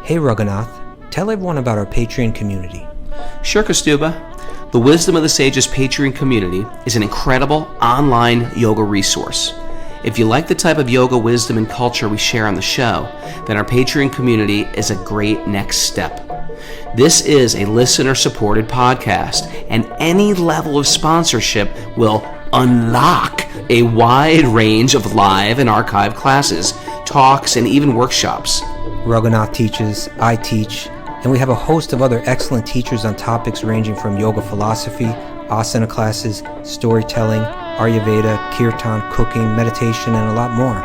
Hey Raghunath, tell everyone about our Patreon community. Sure, Kostuba. The Wisdom of the Sages Patreon community is an incredible online yoga resource. If you like the type of yoga wisdom and culture we share on the show, then our Patreon community is a great next step. This is a listener-supported podcast, and any level of sponsorship will unlock a wide range of live and archived classes, talks, and even workshops. Raghunath teaches, I teach, and we have a host of other excellent teachers on topics ranging from yoga philosophy, asana classes, storytelling, Ayurveda, kirtan, cooking, meditation, and a lot more.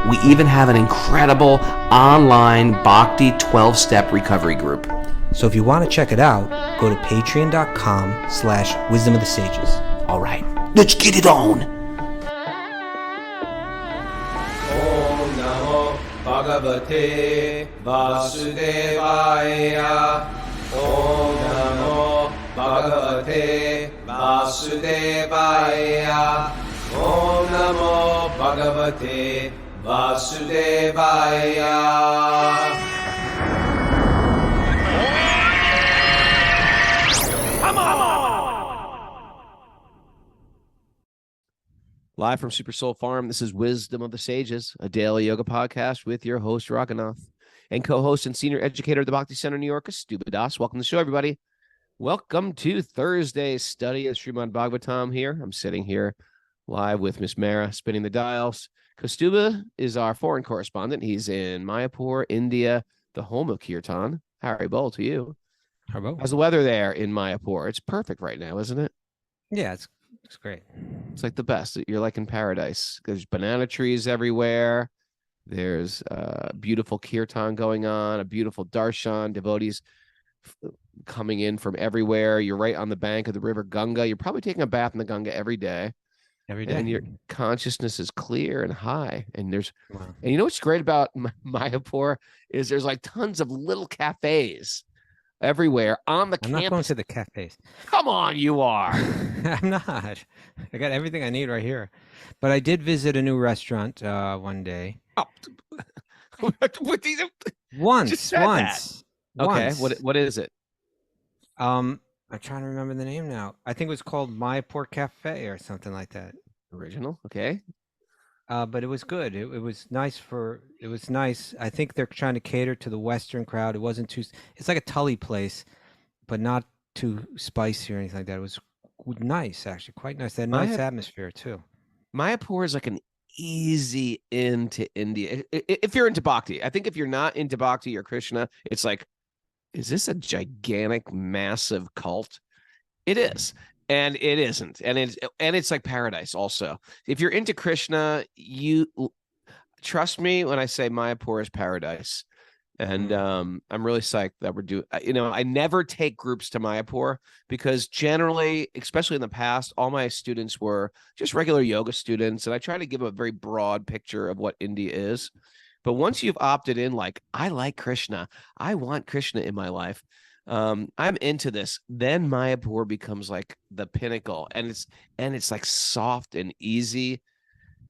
We even have an incredible online Bhakti 12-step recovery group. So if you want to check it out, go to patreon.com/wisdom of the sages. All right, let's get it on. Bhagavate Vasudevaya. Om Namo Bhagavate Vasudevaya. Om Namo Bhagavate Vasudevaya. Come on! Live from Super Soul Farm, this is Wisdom of the Sages, a daily yoga podcast with your host, Raghunath, and co-host and senior educator at the Bhakti Center, New York, Kostuba Das. Welcome to the show, everybody. Welcome to Thursday's study of Srimad Bhagavatam here. I'm sitting here live with Miss Mara, spinning the dials. Kostuba is our foreign correspondent. He's in Mayapur, India, the home of Kirtan. Harry Bowl to you. Harbo? How's the weather there in Mayapur? It's perfect right now, isn't it? Yeah, it's great. It's like the best. You're like in paradise. There's banana trees everywhere. There's beautiful kirtan going on, a beautiful darshan, devotees coming in from everywhere. You're right on the bank of the river Ganga. You're probably taking a bath in the Ganga every day. Every day. And your consciousness is clear and high. And Wow. and you know what's great about Mayapur is there's like tons of little cafes everywhere on the I'm campus. not going to the cafes. Come on, you are. I'm not. I got everything I need right here. But I did visit a new restaurant one day. Oh. Once. Just said that. Okay, Once. what is it? I'm trying to remember the name now. I think it was called Mayapur Cafe or something like that. Original, okay. But it was good. It was nice. It was nice. I think they're trying to cater to the Western crowd. It wasn't too. It's like a Tully place, but not too spicy or anything like that. It was nice, actually, quite nice. They had a nice atmosphere too. Mayapur is like an easy into India. If you're into Bhakti, I think if you're not into Bhakti or Krishna, it's like, is this a gigantic, massive cult? It is. And it isn't. And it's like paradise also. If you're into Krishna, you trust me when I say Mayapur is paradise. And I'm really psyched that we're doing, I never take groups to Mayapur because generally, especially in the past, all my students were just regular yoga students. And I try to give a very broad picture of what India is. But once you've opted in, like, I like Krishna, I want Krishna in my life. I'm into this. Then Mayapur becomes like the pinnacle, and it's like soft and easy,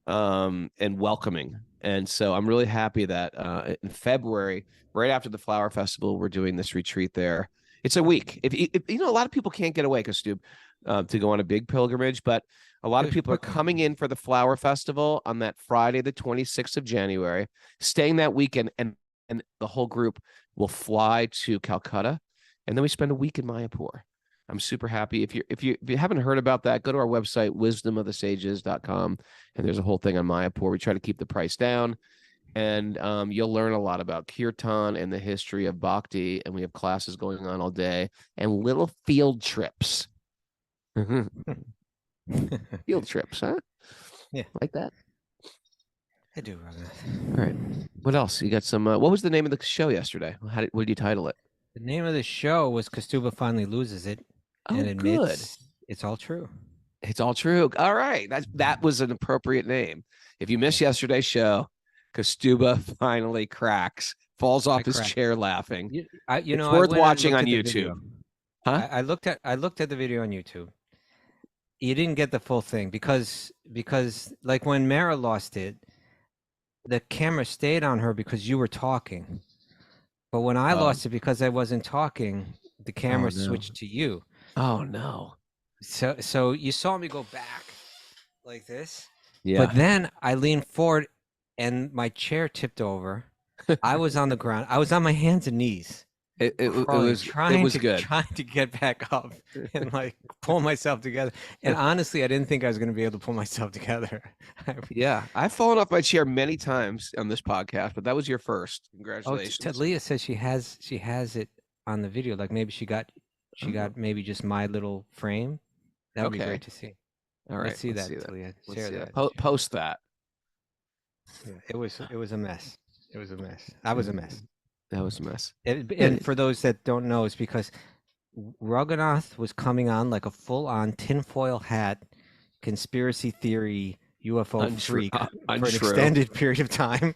and welcoming. And so I'm really happy that in February, right after the Flower Festival, we're doing this retreat there. It's a week. If a lot of people can't get away, Kostub, to go on a big pilgrimage, but a lot of people are coming in for the Flower Festival on that Friday, the 26th of January, staying that weekend, and the whole group will fly to Calcutta. And then we spend a week in Mayapur. I'm super happy. If you haven't heard about that, go to our website, wisdomofthesages.com, and there's a whole thing on Mayapur. We try to keep the price down, and you'll learn a lot about kirtan and the history of bhakti, and we have classes going on all day and little field trips. Field trips, huh? Yeah. Like that? I do. All right. What else? You got some, what was the name of the show yesterday? What did you title it? The name of the show was Kostuba Finally Loses It and admits it's all true. It's all true. All right. That was an appropriate name. If you missed yesterday's show, Kostuba finally cracks, falls off his chair laughing. It's worth watching on YouTube. Huh? I looked at the video on YouTube. You didn't get the full thing because like when Mara lost it, the camera stayed on her because you were talking. But when I Oh. lost it because I wasn't talking, the camera no. switched to you. Oh no. So you saw me go back like this. Yeah. But then I leaned forward and my chair tipped over. I was on the ground. I was on my hands and knees. It Crawling, was trying good. trying to get back up and like pull myself together. And honestly, I didn't think I was going to be able to pull myself together. Yeah, I've fallen off my chair many times on this podcast, but that was your first. Congratulations. Leah says she has it on the video. Like maybe she got maybe just my little frame. That would be Okay. great to see. All right, Let's see that, Talia. Let's Share see that. Post that. Yeah, it was a mess. It was a mess. I was a mess. That was a mess. And for those that don't know, it's because Raghunath was coming on like a full-on tinfoil hat, conspiracy theory UFO freak for an extended period of time,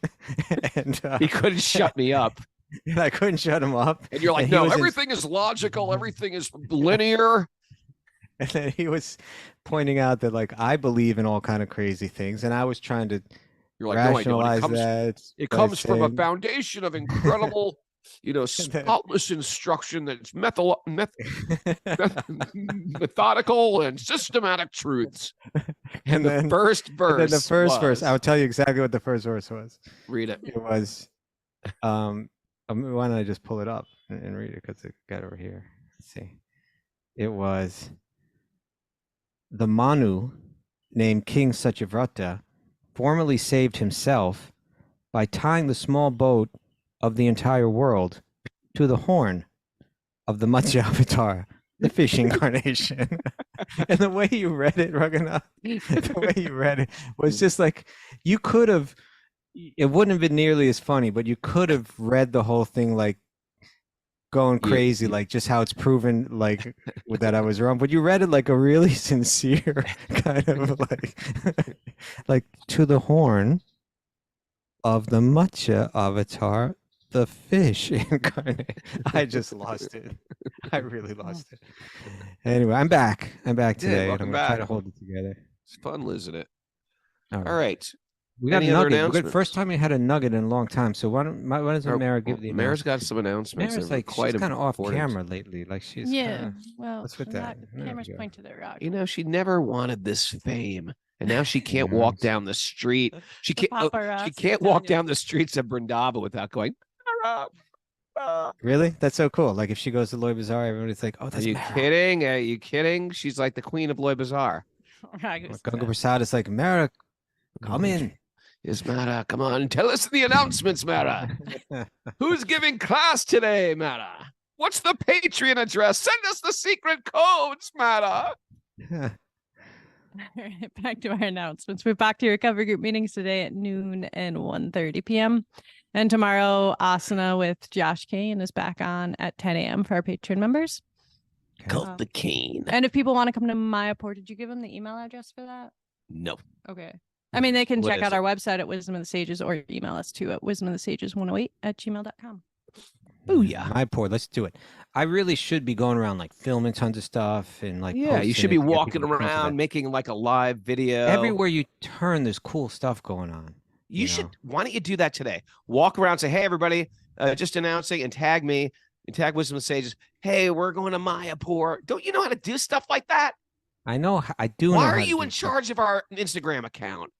and he couldn't shut me up. And I couldn't shut him up. And you're like, no, everything is logical, everything is linear. And then he was pointing out that like I believe in all kind of crazy things, and I was trying to rationalize that. It comes from a foundation of incredible, spotless instruction that's methodical and systematic truths. And the first verse. I'll tell you exactly what the first verse was. Read it. It was, why don't I just pull it up and read it because it got over here. Let's see. It was the Manu named King Satyavrata formerly saved himself by tying the small boat of the entire world to the horn of the Matsya avatar, the fish incarnation. And the way you read it, Raghunath, the way you read it was just like you could have. It wouldn't have been nearly as funny, but you could have read the whole thing like going crazy, like just how it's proven like that I was wrong. But you read it like a really sincere kind of like to the horn of the Matsya avatar, the fish incarnate. I just lost it. I really lost it. Anyway, I'm back. I'm back today. Welcome I'm back. trying to hold it together. It's fun, isn't it? All right. We got a nugget. First time we had a nugget in a long time. So why doesn't Mara give the announcement? Mara's got some announcements. Mara's like she's kind of off camera lately. Like she's well, what's with that? Camera's pointed at Rock. She never wanted this fame, and now she can't walk down the street. She can't. She can't walk down the streets of Brindava without going. Really? That's so cool. Like if she goes to Loy Bazaar, everybody's like, "Oh, that's." Are you kidding? Are you kidding? She's like the queen of Loy Bazaar. Ganga Prasad is like, Mara, come in. Yes, Mara, come on. Tell us the announcements, Mara. Who's giving class today, Mara? What's the Patreon address? Send us the secret codes, Mara. Back to our announcements. We're back to your recovery group meetings today at noon and 1:30 p.m. And tomorrow, Asana with Josh Kane is back on at 10 a.m. for our Patreon members. Cult the Kane. And if people want to come to Mayapur, did you give them the email address for that? No. Okay. I mean, they can check out our website at Wisdom of the Sages or email us too at wisdomofthesages108@gmail.com. Booyah. Mayapur, let's do it. I really should be going around like filming tons of stuff and like you should be walking around making like a live video. Everywhere you turn, there's cool stuff going on. You should. Why don't you do that today? Walk around, say, "Hey, everybody, just announcing," and tag me, and tag Wisdom of the Sages. Hey, we're going to Mayapur. Don't you know how to do stuff like that? I know. I do. Why are you in charge of our Instagram account?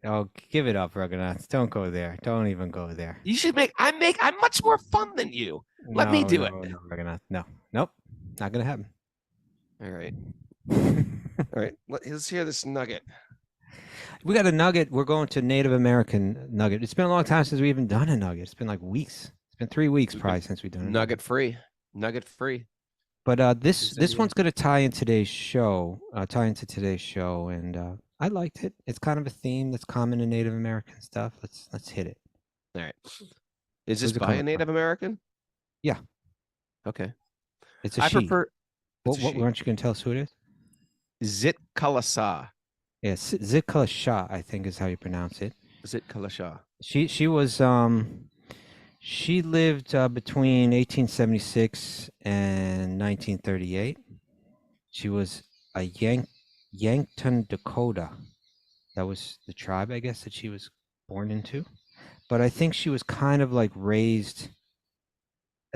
Oh, give it up, Raghunath. Don't go there. Don't even go there. You should I'm much more fun than you. Let me do it. No, Raghunath. No. Nope. Not gonna happen. All right. All right. Let's hear this nugget. We got a nugget. We're going to Native American nugget. It's been a long time since we even done a nugget. It's been like weeks. It's been 3 weeks probably since we've done it. Nugget free. But this one's going to tie into today's show. And I liked it. It's kind of a theme that's common in Native American stuff. Let's hit it. All right. Is this by a Native American? Yeah. Okay. It's a she. Why aren't you going to tell us who it is? Zit Kalasa. Yes, Zikla Shah, I think is how you pronounce it. Zit Kalasha. She was she lived between 1876 and 1938. She was a Yankton Dakota. That was the tribe, I guess, that she was born into. But I think she was kind of like raised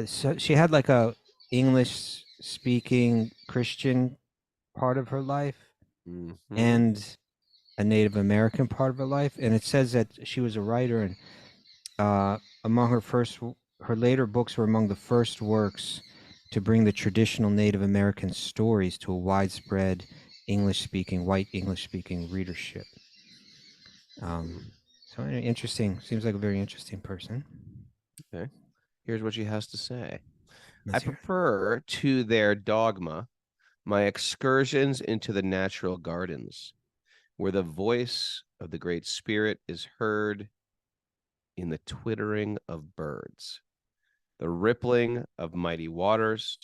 so she had like a English speaking Christian part of her life Mhm. and a Native American part of her life, and it says that she was a writer, and among her later books were among the first works to bring the traditional Native American stories to a widespread white English speaking readership. So interesting. Seems like a very interesting person. Okay. Here's what she has to say. I Let's hear it. prefer to their dogma my excursions into the natural gardens, where the voice of the Great Spirit is heard in the twittering of birds, the rippling of mighty waters,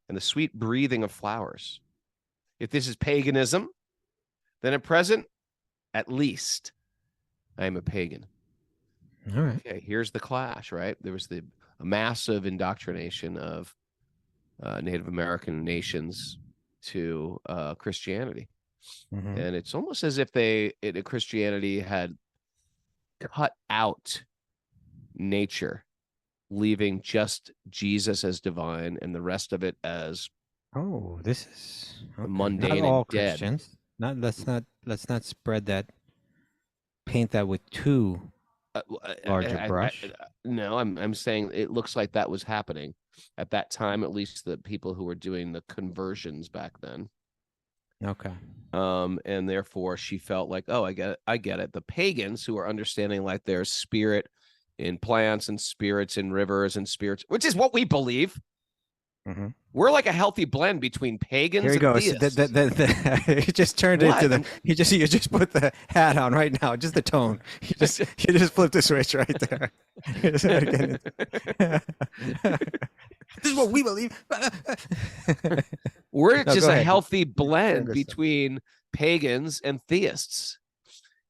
and the sweet breathing of flowers. If this is paganism, then at present, at least, I am a pagan. All right. Okay, here's the clash, right? There was a massive indoctrination of Native American nations to Christianity. Mhm. And it's almost as if Christianity had cut out nature, leaving just Jesus as divine and the rest of it as Oh, this is okay. Not mundane all and dead. Christians. Let's not spread that, paint that with too large a brush. No, I'm saying it looks like that was happening at that time, at least the people who were doing the conversions back then. Okay. And therefore she felt like, oh, I get it. The pagans who are understanding like there's spirit in plants and spirits in rivers and spirits, which is what we believe. Mm-hmm. We're like a healthy blend between pagans Here he and goes. theists. He just turned What? into the. You just put the hat on right now. Just the tone. You just flipped the switch right there. This is what we believe. We're No, just go a ahead. healthy blend good stuff. between pagans and theists.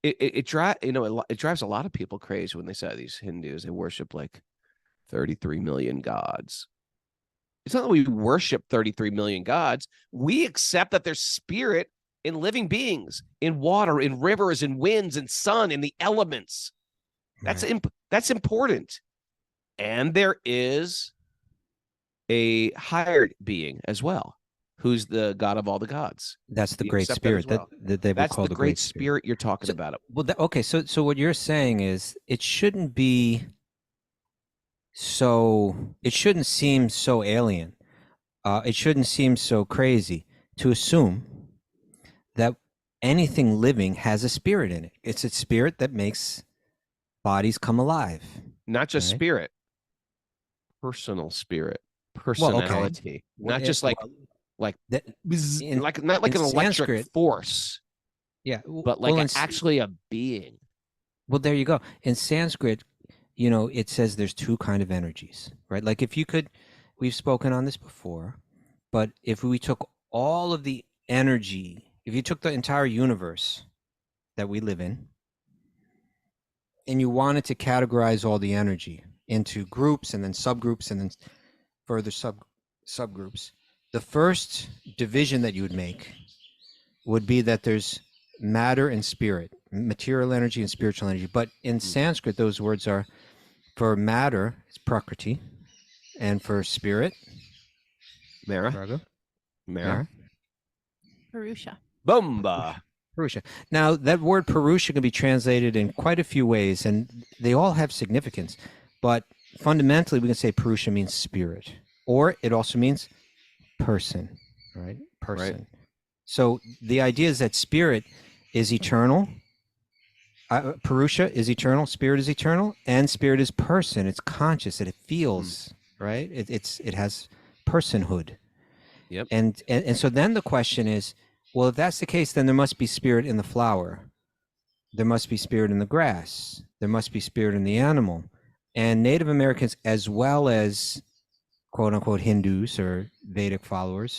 It drives a lot of people crazy when they say these Hindus, they worship like 33 million gods. It's not that we worship 33 million gods. We accept that there's spirit in living beings, in water, in rivers, in winds, in sun, in the elements. That's important. And there is a hired being as well, who's the God of all the gods. That's the We great accept that as spirit well. that they would That's call the great spirit you're talking about. Well, okay. So what you're saying is it shouldn't be so. It shouldn't seem so alien. It shouldn't seem so crazy to assume that anything living has a spirit in it. It's a spirit that makes bodies come alive. Not just right? spirit, personal spirit, Well, okay. personality, Well, not just like that, in, not like in an electric Sanskrit, force, yeah, but like well, actually a being. well, there you go. In Sanskrit, it says there's two kind of energies, right? Like if you could, we've spoken on this before, but if we took all of the energy, if you took the entire universe that we live in, and you wanted to categorize all the energy into groups and then subgroups and then further subgroups, the first division that you would make would be that there's matter and spirit, material energy and spiritual energy. But in Sanskrit, those words are, for matter, it's prakriti, and for spirit, Mara. Purusha. Bomba. Purusha. Now, that word Purusha can be translated in quite a few ways, and they all have significance. But fundamentally, we can say Purusha means spirit, or it also means person, right? Person. Right. So the idea is that spirit is eternal. Purusha is eternal. Spirit is eternal, and spirit is person. It's conscious. It feels right. It has personhood. Yep. And so then the question is, well, if that's the case, then there must be spirit in the flower. There must be spirit in the grass. There must be spirit in the animal. And Native Americans, as well as quote unquote Hindus or Vedic followers,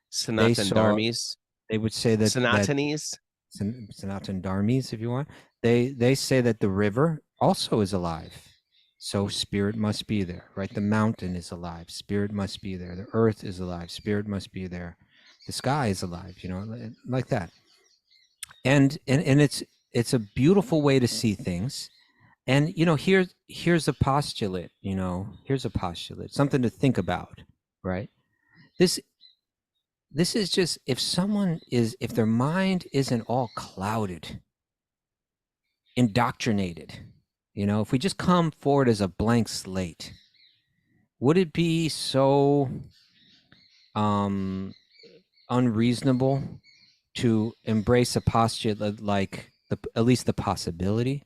Sanatan Dharmis. They would say that Sanatanis. Sanatan Dharmis, if you want. They say that the river also is alive. So spirit must be there, right? The mountain is alive. Spirit must be there. The earth is alive. Spirit must be there. The sky is alive, like that. And it's a beautiful way to see things. And here's a postulate, here's a postulate, something to think about, right? This this is just if their mind isn't all clouded, indoctrinated, if we just come forward as a blank slate, would it be so unreasonable to embrace a postulate like at least the possibility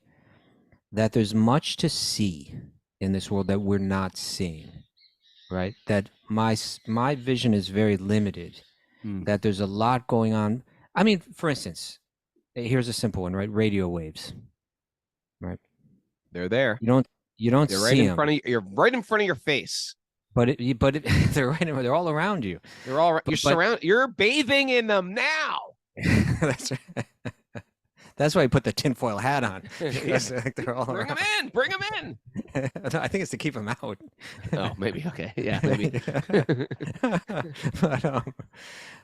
that there's much to see in this world that we're not seeing, right? That my vision is very limited, that there's a lot going on. I mean, for instance, here's a simple one, right? Radio waves, right? They're there. You don't They're right see in them, front of you're right in front of your face. but they're all around you. They're all you're But- surrounded. You're bathing in them now. That's right. That's why I put the tinfoil hat on. Because, like, they're all Bring them around. in. Bring them in. I think it's to keep them out. Oh, maybe. Okay. Yeah, maybe.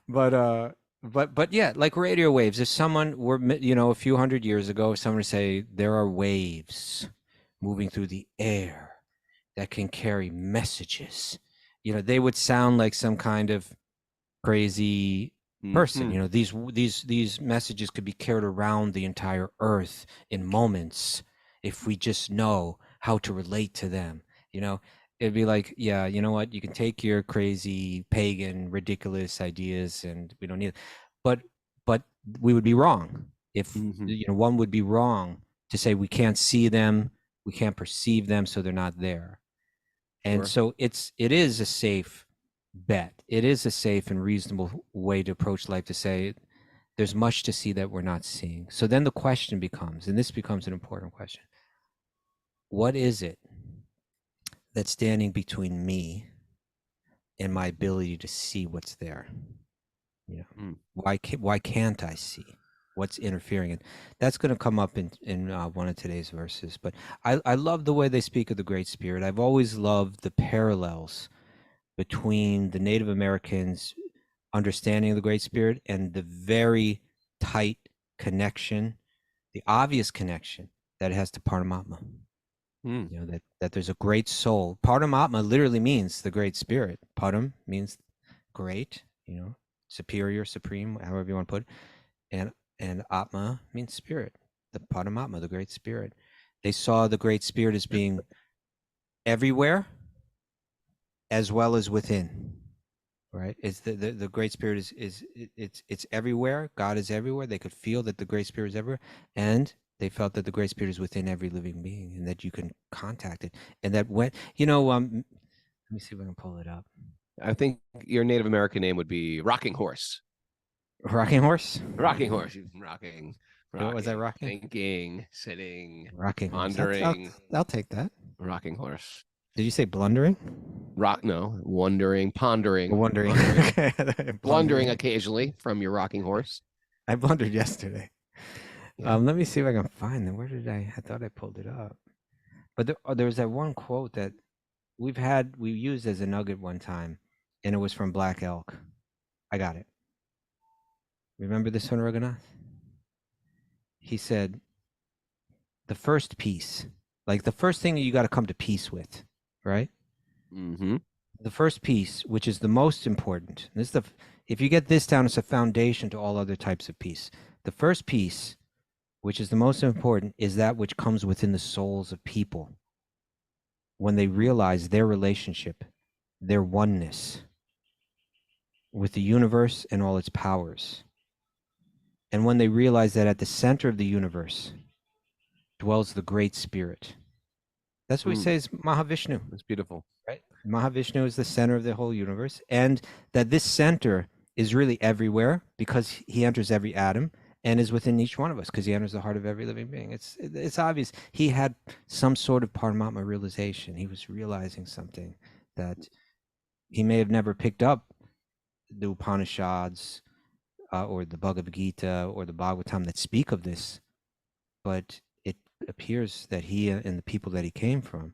but yeah, like radio waves. If someone were, a few hundred years ago, if someone would say there are waves moving through the air that can carry messages, they would sound like some kind of crazy person. These messages could be carried around the entire earth in moments if we just know how to relate to them. It'd be like, yeah, you know what, you can take your crazy pagan ridiculous ideas and we don't need it, but we would be wrong if one would be wrong to say we can't see them, we can't perceive them, so they're not there. And Sure. so it is a safe bet. It is a safe and reasonable way to approach life, to say there's much to see that we're not seeing. So then the question becomes, and this becomes an important question, what is it that's standing between me and my ability to see what's there? Why can't I see? What's interfering? And that's going to come up in one of today's verses. But I love the way they speak of the Great Spirit. I've always loved the parallels between the Native Americans' understanding of the Great Spirit and the very tight connection, the obvious connection that it has to Paramatma. That there's a great soul. Paramatma literally means the Great Spirit. Param means great, superior, supreme, however you want to put it. And Atma means spirit. The Paramatma, the Great Spirit. They saw the Great Spirit as being everywhere as well as within, right? It's the Great Spirit it's everywhere. God is everywhere. They could feel that the Great Spirit is everywhere, and they felt that the Great Spirit is within every living being, and that you can contact it. And that when let me see if I can pull it up. I think your Native American name would be Rocking Horse. Rocking horse. Rocking horse. Rocking. What was that? Rocking. Thinking. Sitting. Rocking horse. Pondering. I'll take that. Rocking horse. Did you say blundering? No, wondering, pondering, Wondering. blundering occasionally from your rocking horse. I blundered yesterday. Yeah. Let me see if I can find them. Where did I thought I pulled it up. But there was that one quote that we used as a nugget one time, and it was from Black Elk. I got it. Remember this one, Raghunath? He said, the first piece, like the first thing that you got to come to peace with, right? Mm-hmm. The first piece, which is the most important, if you get this down, it's a foundation to all other types of peace. The first piece, which is the most important, is that which comes within the souls of people when they realize their relationship, their oneness with the universe and all its powers. And when they realize that at the center of the universe dwells the Great Spirit. That's what we say is Mahavishnu. That's beautiful. Right? Mahavishnu is the center of the whole universe. And that this center is really everywhere because he enters every atom and is within each one of us because he enters the heart of every living being. It's obvious. He had some sort of Paramatma realization. He was realizing something that he may have never picked up the Upanishads or the Bhagavad Gita or the Bhagavatam that speak of this, but it appears that he and the people that he came from,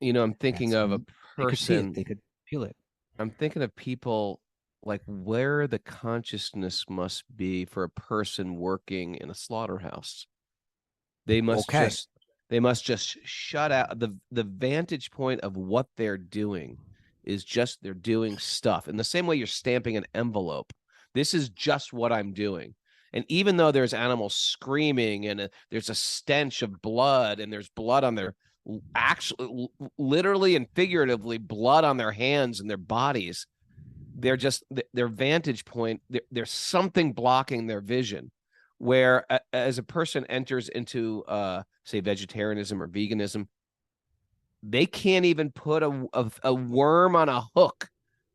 I'm thinking of a person. They could feel it. I'm thinking of people like where the consciousness must be for a person working in a slaughterhouse. They must They must just shut out the vantage point of what they're doing is just they're doing stuff. In the same way you're stamping an envelope. This is just what I'm doing. And even though there's animals screaming and there's a stench of blood and there's blood on their actually literally and figuratively blood on their hands and their bodies, they're just their vantage point. There's something blocking their vision. Where as a person enters into say vegetarianism or veganism, they can't even put a worm on a hook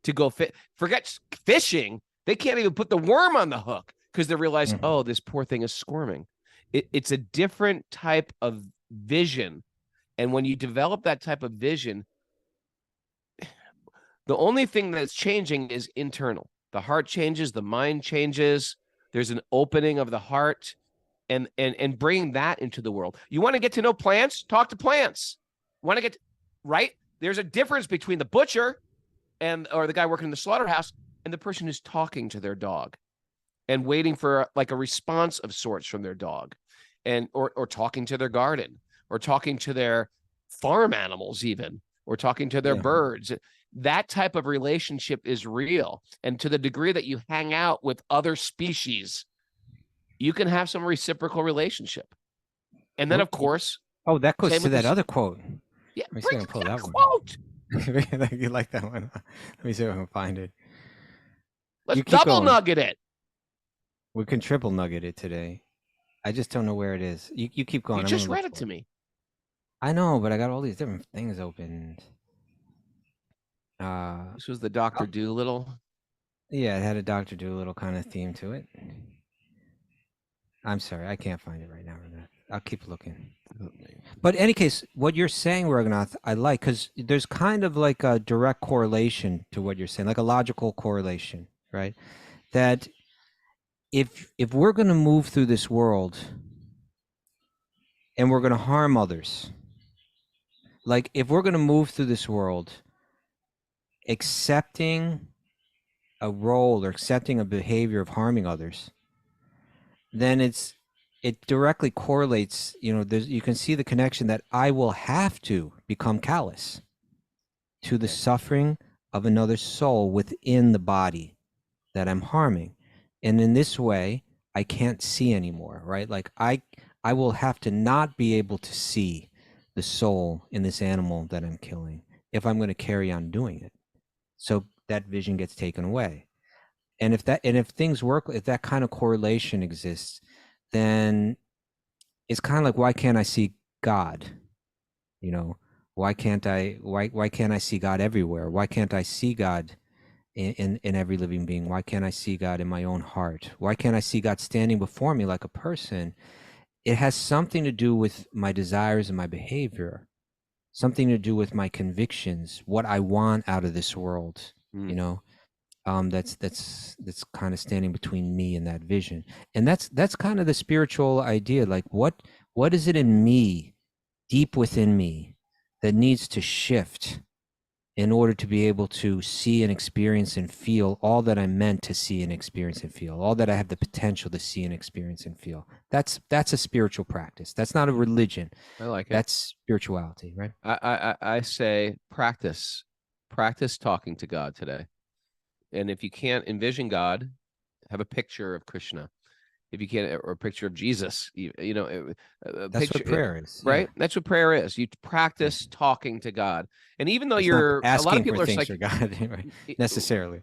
to go forget fishing. They can't even put the worm on the hook because they realize, oh, this poor thing is squirming. It's a different type of vision. And when you develop that type of vision, the only thing that's changing is internal. The heart changes, the mind changes. There's an opening of the heart and bringing that into the world. You want to get to know plants? Talk to plants. Want to get right? There's a difference between the butcher or the guy working in the slaughterhouse and the person who's talking to their dog and waiting for like a response of sorts from their dog and or talking to their garden or talking to their farm animals even or talking to their birds. That type of relationship is real. And to the degree that you hang out with other species, you can have some reciprocal relationship. And then, of course... Oh, that goes to that other quote. Yeah, let me see if I can pull that quote. One. You like that one? Let me see if I can find it. Let's double nugget it. We can triple nugget it today. I just don't know where it is. You keep going. You just read it to me. I know, but I got all these different things opened. This was the Dr. Dolittle. Yeah, it had a Dr. Dolittle kind of theme to it. I'm sorry, I can't find it right now. I'll keep looking. But in any case, what you're saying, Raghunath, I like, because there's kind of like a direct correlation to what you're saying, like a logical correlation, right? That if we're going to move through this world and we're going to harm others, like if we're going to move through this world accepting a role or accepting a behavior of harming others, then it directly correlates, you can see the connection that I will have to become callous to the suffering of another soul within the body that I'm harming. And in this way, I can't see anymore, right? Like I will have to not be able to see the soul in this animal that I'm killing if I'm going to carry on doing it. So that vision gets taken away. And if things work, if that kind of correlation exists, then it's kind of like, why can't I see God? Why can't I see God everywhere? Why can't I see God in every living being? Why can't I see God in my own heart? Why can't I see God standing before me like a person? It has something to do with my desires and my behavior, something to do with my convictions, what I want out of this world, that's kind of standing between me and that vision. And that's kind of the spiritual idea. Like what is it in me, deep within me, that needs to shift in order to be able to see and experience and feel all that I'm meant to see and experience and feel, all that I have the potential to see and experience and feel. That's a spiritual practice. That's not a religion. I like it. That's spirituality, right? I say practice talking to God today. And if you can't envision God, have a picture of Krishna. If you can't, or a picture of Jesus, That's what prayer is, right? yeah. That's what prayer is. You practice talking to God, and even though It's you're not a lot of asking people for are things like for God, right? Necessarily.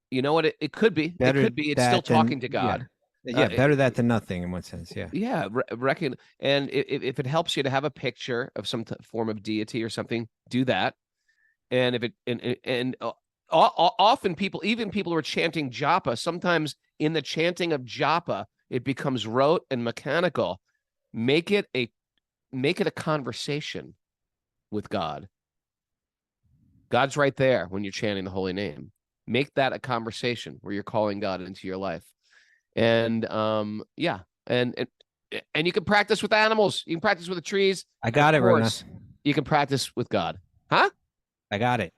You know what? It could be. Better it could be. It's that still than- talking to God. Yeah, better that than nothing in one sense. Yeah. Yeah, reckon. And if it helps you to have a picture of some form of deity or something, do that. And if it often people who are chanting japa, sometimes in the chanting of japa, it becomes rote and mechanical. Make it a conversation with God. God's right there when you're chanting the holy name. Make that a conversation where you're calling God into your life. And and you can practice with animals. You can practice with the trees. I got it, Raghunath. You can practice with God. Huh? I got it.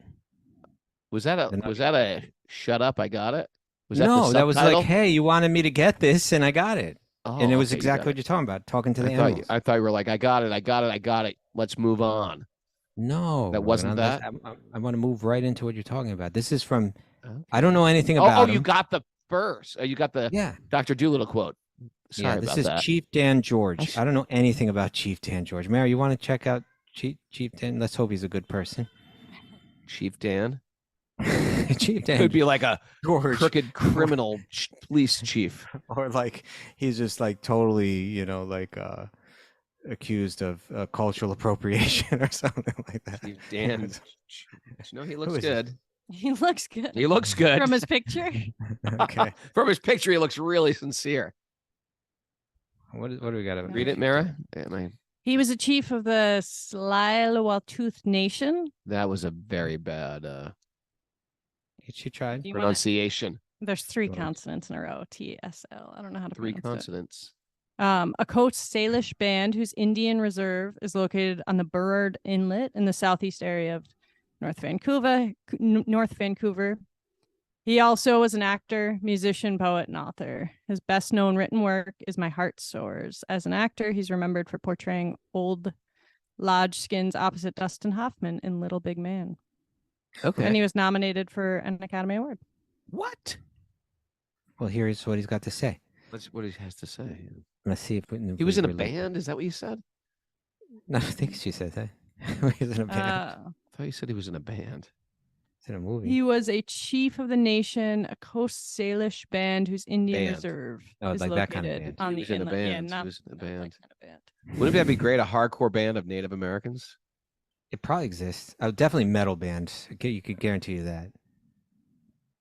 Was that a shut up? I got it. That was like, hey, you wanted me to get this, and I got it. And it Oh, was okay, you exactly got what you're talking about, talking to the I thought animals. I thought you were like, I got it. Let's move on. No, That wasn't Raghunath, that? I want to move right into what you're talking about. This is from. I don't Okay. know anything Oh, about you him. got the first. You got the Yeah, Dr. Doolittle quote. yeah. Sorry This about is that. Chief Dan George. That's- I don't know anything about Chief Dan George. Mary, you want to check out Chief Dan? Let's hope he's a good person. Chief Dan Chief Dan could be like a George, crooked criminal police chief. or like he's just like totally, like accused of cultural appropriation or something like that. Chief Dan. He looks is he? good. He looks good He looks good. from his picture. Okay, From his picture, he looks really sincere. what do we got? Read it, Mara. He was a chief of the Tsleil-Waututh Nation. That was a very bad She tried. Do you wanna- pronunciation. There's 3 You wanna- consonants in a row. TSL. I don't know how to 3 pronounce it. consonants. A Coast Salish band whose Indian reserve is located on the Burrard Inlet in the southeast area of North Vancouver. He also was an actor, musician, poet, and author. His best known written work is My Heart Soars. As an actor, he's remembered for portraying old Lodge Skins opposite Dustin Hoffman in Little Big Man. Okay. And he was nominated for an Academy Award. What? Well, here's what he's got to say. That's what he has to say. Let's see if He was in a we relate- band. Is that what you said? No, I think she said that. He was in a band. I thought you said he was in a band. It's in a movie. He was a chief of the nation, a Coast Salish band whose Indian Band. reserve Oh, is like that kind of located band. on He the was in a inlet. Yeah, band. He not, was in a not that band. kind of band. Wouldn't that be great? A hardcore band of Native Americans? It probably exists. Definitely metal bands. You could guarantee you that.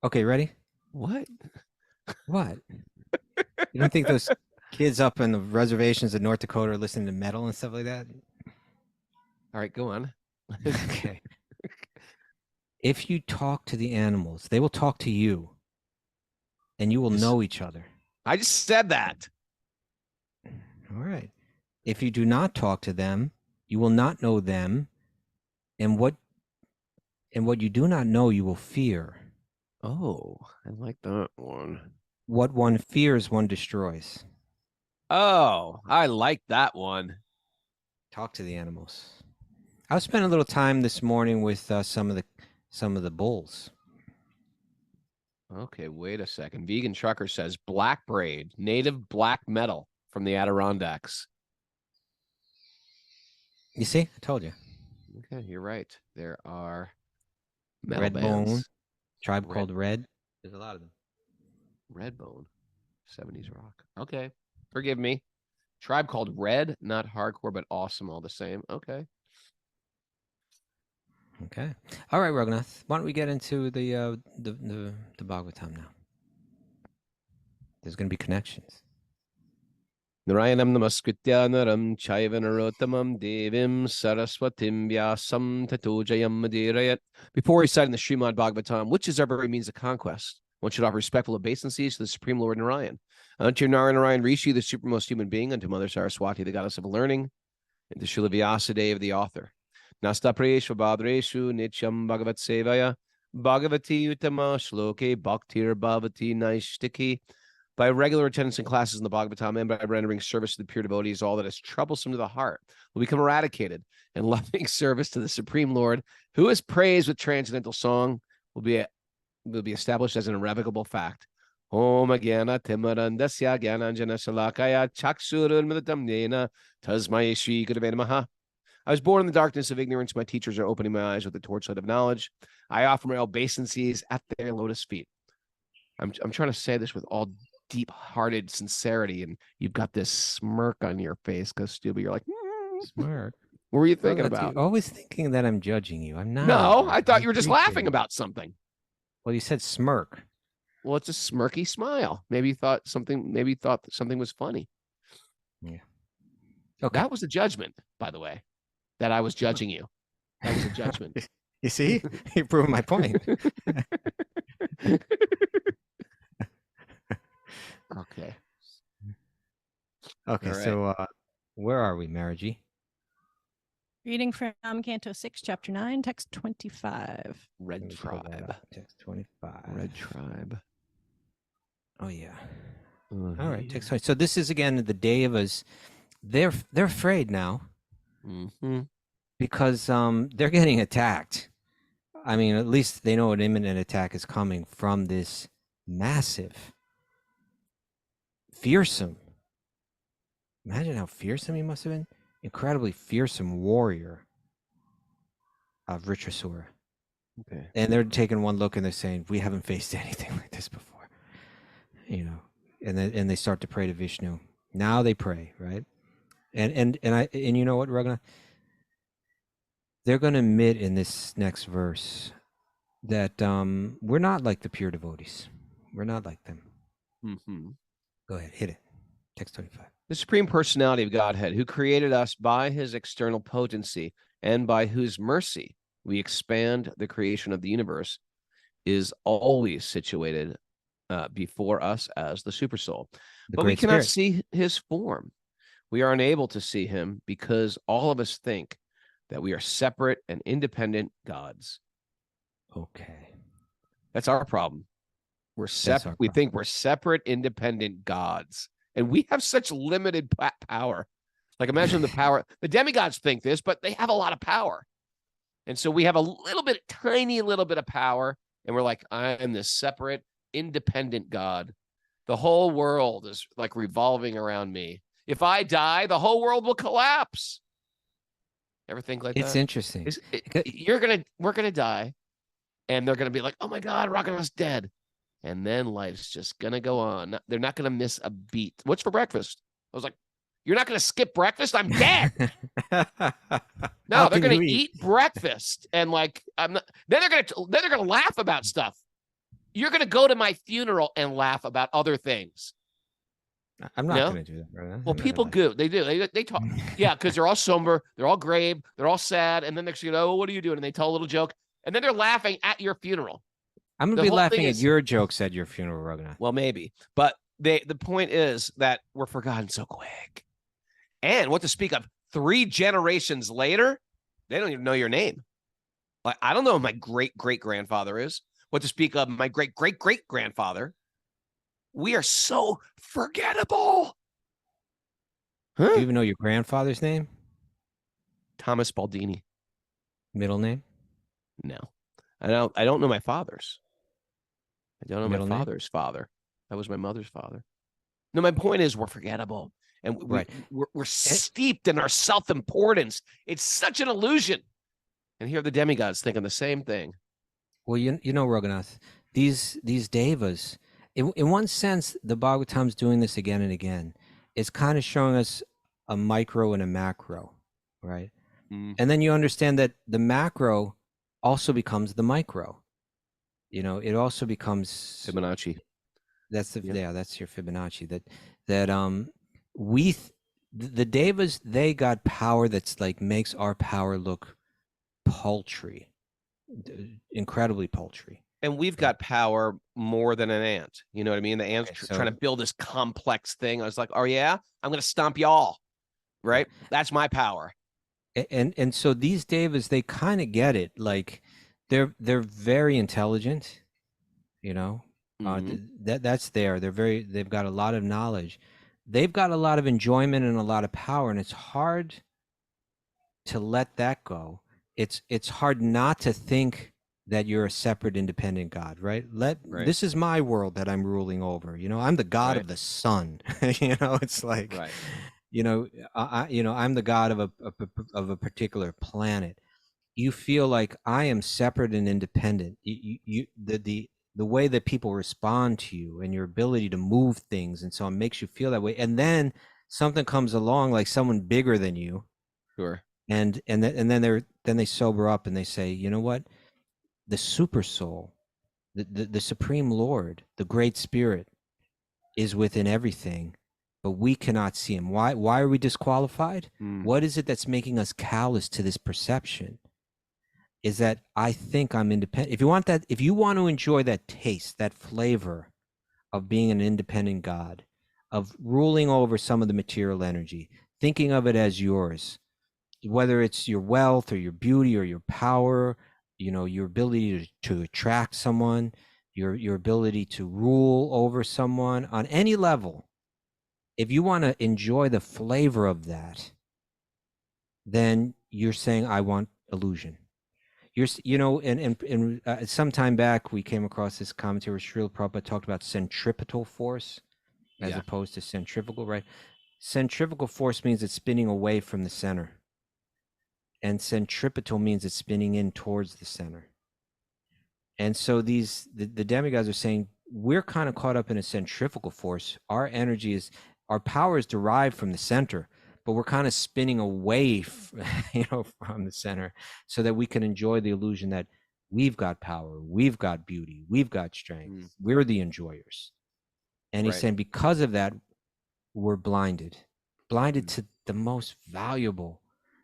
Okay, ready? What? What? You don't think those kids up in the reservations in North Dakota are listening to metal and stuff like that? All right, go on. Okay. If you talk to the animals, they will talk to you, and you will Yes. know each other. I just said that. All right. If you do not talk to them, you will not know them, and what you do not know, you will fear. Oh, I like that one. What one fears, one destroys. Oh, I like that one. Talk to the animals. I spent a little time this morning with some of the bulls. Okay, wait a second. Vegan Trucker says black braid, native black metal from the Adirondacks. You see, I told you. Okay, you're right. There are metal Red bands. Bone, tribe Red- called Red. There's a lot of them. Redbone, 70s rock. Okay, forgive me. Tribe called Red, not hardcore, but awesome all the same. Okay. Okay. All right, Raghunath. Why don't we get into the Bhagavatam now? There's going to be connections. Narayanam namaskritya naram chaiva narottamam devim saraswatim vyasam tato jayam madirayat. Before reciting the Srimad Bhagavatam, which is our very means of conquest, one should offer respectful obeisances to the Supreme Lord Narayan. Unto Narayan Rishi, the supremmost human being, unto Mother Saraswati, the goddess of learning, and to Srila Vyasadeva, the author. Nasta Preshva Badreshu Nityam Bhagavat Sevaya Bhagavati Uttama Shloke Bhaktir Bhavati Naishtiki. By regular attendance in classes in the Bhagavatam and by rendering service to the pure devotees, all that is troublesome to the heart will become eradicated, and loving service to the Supreme Lord, who is praised with transcendental song, will be established as an irrevocable fact. Om Agana Timarandasya Gyananjana Salakaya Chaksurunmadatam Nena Tasmai Shri Gurave Namaha. I was born in the darkness of ignorance. My teachers are opening my eyes with the torchlight of knowledge. I offer my obeisances at their lotus feet. I'm trying to say this with all deep-hearted sincerity, and you've got this smirk on your face because you're like, Smart. what were you thinking Raghunath, about? You're always thinking that I'm judging you. I'm not. No, I thought I'm you were just appreciating laughing it. about something. Well, you said smirk. Well, it's a smirky smile. Maybe you thought that something was funny. Yeah. Okay. That was a judgment, by the way, that I was judging you. That was a judgment. You see, you proved my point. Okay. Okay, All right. so where are we, Mariji? Reading from Canto 6, Chapter 9, Text 25. Let Red me pull that Tribe. up. Text 25. Red Tribe. Oh yeah. All right, text 20. So this is again the Devas. They're afraid now Mm-hmm. because they're getting attacked. I mean, at least they know an imminent attack is coming from this massive, fearsome. Imagine how fearsome he must have been. Incredibly fearsome warrior of Ritrasura. Okay. And they're taking one look and they're saying, "We haven't faced anything like this before," you know. And they start to pray to Vishnu. Now they pray, right? And you know what, Raghunath? They're going to admit in this next verse that we're not like the pure devotees. We're not like them. Mm-hmm. Go ahead, hit it. Text 25. The Supreme Personality of Godhead, who created us by his external potency and by whose mercy we expand the creation of the universe, is always situated before us as the Supersoul. But we Great cannot Spirit. see his form. We are unable to see him because all of us think that we are separate and independent gods. Okay. That's our problem. We're That's separate. our We problem. think we're separate, independent gods, and we have such limited power. Like imagine the power. The demigods think this, but they have a lot of power, and so we have a little bit, tiny little bit of power, and we're like, I am this separate, independent god. The whole world is like revolving around me. If I die, the whole world will collapse. Ever think like It's that? interesting. We're gonna die, and they're gonna be like, oh my God, Raghunath's dead. And then life's just gonna go on. They're not gonna miss a beat. What's for breakfast? I was like, you're not gonna skip breakfast? I'm dead. No, they're gonna eat breakfast, and like I'm not. Then they're gonna laugh about stuff. You're gonna go to my funeral and laugh about other things. I'm not No? going to do that, brother. Well, people do. They do. They talk. Yeah, because they're all somber. They're all grave. They're all sad. And then they're saying, oh, what are you doing? And they tell a little joke. And then they're laughing at your funeral. I'm going to The be whole laughing thing at is- your jokes at your funeral, Raghunath. Well, maybe. But the point is that we're forgotten so quick. And what to speak of, 3 generations later, they don't even know your name. Like, I don't know who my great-great-grandfather is. What to speak of my great-great-great-grandfather. We are so forgettable. Do Huh? you even know your grandfather's name? Thomas Baldini. Middle name? No. I don't know my father's. I don't know Middle my name? father's father. That was my mother's father. No, my point is we're forgettable. And Right. we're steeped in our self-importance. It's such an illusion. And here are the demigods thinking the same thing. Well, you know, Raghunath, these Devas, in one sense, the Bhagavatam's doing this again and again. It's kind of showing us a micro and a macro, right? Mm. And then you understand that the macro also becomes the micro. You know, it also becomes Fibonacci. That's the Yeah. that's your Fibonacci. The Devas, they got power that's like makes our power look paltry, incredibly paltry. And we've got power more than an ant. You know what I mean? The ant's Okay, so- trying to build this complex thing. I was like, oh yeah, I'm going to stomp y'all. Right? That's my power. And so these Devas, they kind of get it. Like they're very intelligent, you know. Mhm. That's there. They've got a lot of knowledge. They've got a lot of enjoyment and a lot of power, and it's hard to let that go. It's hard not to think that you're a separate, independent God, right? Right. This is my world that I'm ruling over. You know, I'm the God Right. of the sun. You know, it's like, Right. you know, I'm the God of a particular planet. You feel like I am separate and independent. The way that people respond to you and your ability to move things and so on makes you feel that way. And then something comes along, like someone bigger than you, Sure. and then they sober up and they say, you know what, the super soul, the supreme Lord, the great spirit is within everything, but we cannot see him. Why are we disqualified? Mm. What is it that's making us callous to this perception? Is that I think I'm independent. If you want to enjoy that taste, that flavor of being an independent God, of ruling over some of the material energy, thinking of it as yours, whether it's your wealth or your beauty or your power, you know, your ability to attract someone, your ability to rule over someone on any level. If you want to enjoy the flavor of that, then you're saying, I want illusion. Some time back, we came across this commentary where Srila Prabhupada talked about centripetal force as Yeah. opposed to centrifugal, right? Centrifugal force means it's spinning away from the center. And centripetal means it's spinning in towards the center. And so the demigods are saying, we're kind of caught up in a centrifugal force. Our power is derived from the center, but we're kind of spinning away from the center so that we can enjoy the illusion that we've got power, we've got beauty, we've got strength, we're the enjoyers. And he's saying because of that, we're blinded to the most valuable,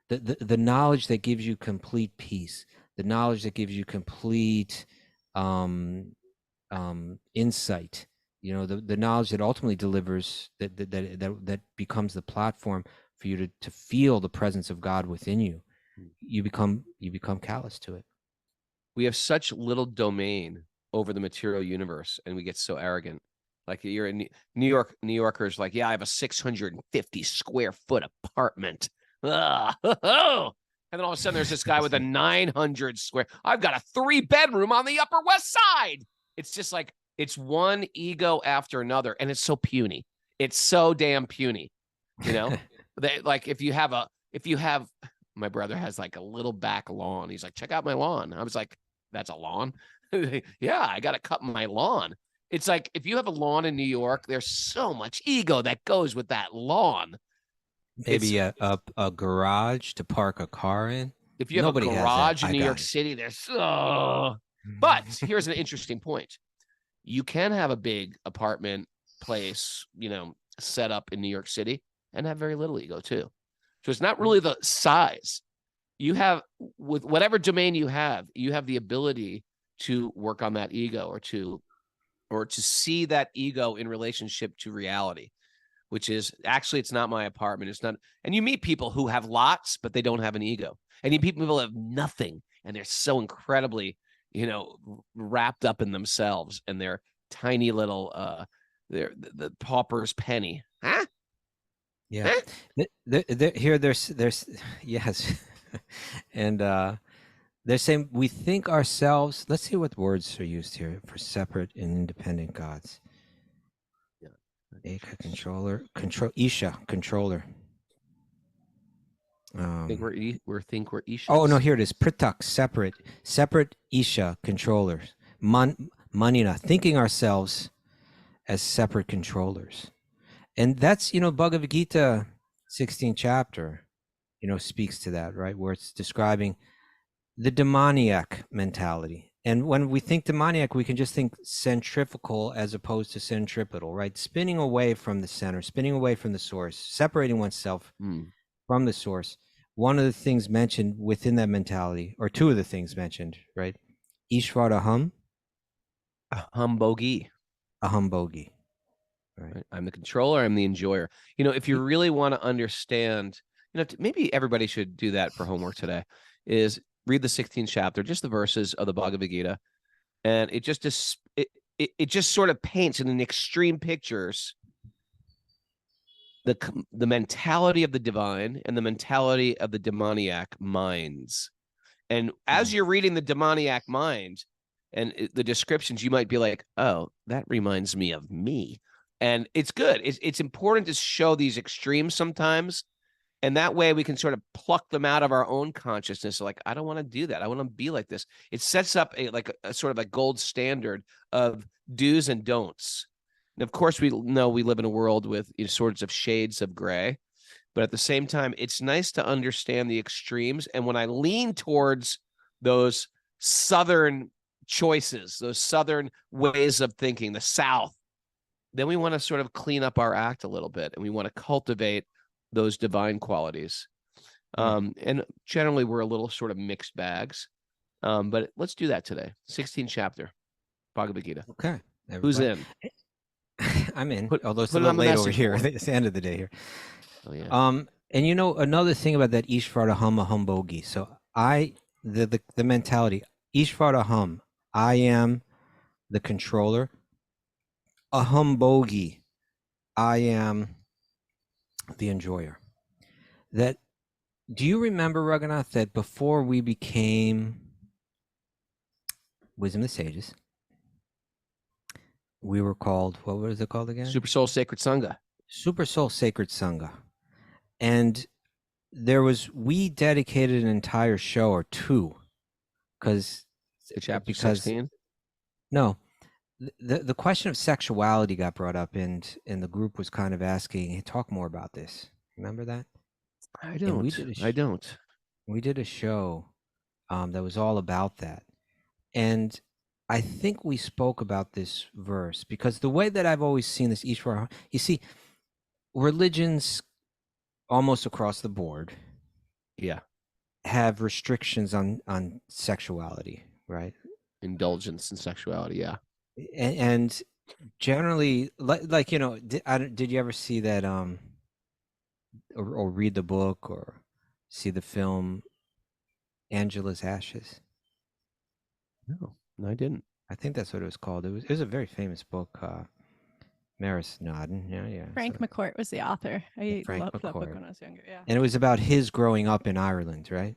the knowledge that gives you complete peace, the knowledge that gives you complete insight, the knowledge that ultimately delivers, that becomes the platform for you to feel the presence of God within you. You become callous to it. We have such little domain over the material universe, and we get so arrogant. Like you're in New York, New Yorkers like, yeah, I have a 650 square foot apartment. Ugh. And then all of a sudden there's this guy with a 900 square. I've got a 3-bedroom on the Upper West Side. It's just like, it's one ego after another. And it's so puny. It's so damn puny. Like if you have, my brother has like a little back lawn. He's like, check out my lawn. I was like, that's a lawn? Yeah, I got to cut my lawn. It's like, if you have a lawn in New York, there's so much ego that goes with that lawn. Maybe a garage to park a car in. If you have a garage in New York City, there's But here's an interesting point. You can have a big apartment place, set up in New York City and have very little ego too. So it's not really the size. You have, with whatever domain you have the ability to work on that ego or to see that ego in relationship to reality, which is actually, it's not my apartment. It's not. And you meet people who have lots, but they don't have an ego. And you meet people who have nothing, and they're so incredibly, wrapped up in themselves and their tiny little, the pauper's penny. Huh? Yeah. Here, there's yes. And they're saying we think ourselves. Let's see what words are used here for separate and independent gods. Eka, controller, Isha, controller. Think we're Isha. Oh no, here it is. Pritak, separate Isha, controllers. Manina, thinking ourselves as separate controllers. And that's, Bhagavad Gita 16th chapter, speaks to that, right? Where it's describing the demoniac mentality. And when we think demoniac, we can just think centrifugal as opposed to centripetal, right? Spinning away from the center, spinning away from the source, separating oneself from the source. One of the things mentioned within that mentality, or two of the things mentioned, right? Ishvaraham. A humbogi. Right. I'm the controller. I'm the enjoyer. If you really want to understand, maybe everybody should do that for homework today, is read the 16th chapter, just the verses of the Bhagavad Gita. And it just sort of paints in extreme pictures the mentality of the divine and the mentality of the demoniac minds. And as you're reading the demoniac mind and the descriptions, you might be like, oh, that reminds me of me. And it's good. It's important to show these extremes sometimes. And that way we can sort of pluck them out of our own consciousness. Like, I don't want to do that. I want to be like this. It sets up a sort of a gold standard of do's and don'ts. And of course, we know we live in a world with sorts of shades of gray. But at the same time, it's nice to understand the extremes. And when I lean towards those Southern choices, those Southern ways of thinking, the South, then we want to sort of clean up our act a little bit. And we want to cultivate those divine qualities. And generally we're a little sort of mixed bags. But let's do that today. 16th chapter, Bhagavad Gita. Okay. Everybody. Who's in? I'm in, although it's a little late over here. It's the end of the day here. Oh, yeah. And another thing about that Ishvaraham Ahambhogi. So the mentality, Ishvaraham, I am the controller. A humbogi, I am the enjoyer. That, do you remember, Raghunath, that before we became Wisdom of the Sages, we were called, what was it called again? Super Soul Sacred Sangha. Super Soul Sacred Sangha. And we dedicated an entire show or two because Chapter 16. No, the question of sexuality got brought up, and the group was kind of asking, hey, talk more about this. Remember that? I don't. We did a show that was all about that. And I think we spoke about this verse because the way that I've always seen this, Ishvara, you see, religions almost across the board, have restrictions on sexuality, right? Indulgence in sexuality, yeah. And generally, like you know, did you ever see that or read the book or see the film Angela's Ashes? No, I didn't. I think that's what it was called. It was a very famous book. Maris nodding. Yeah. Frank so, McCourt was the author. I Frank loved that book McCourt. when I was younger. Yeah. And it was about his growing up in Ireland, right?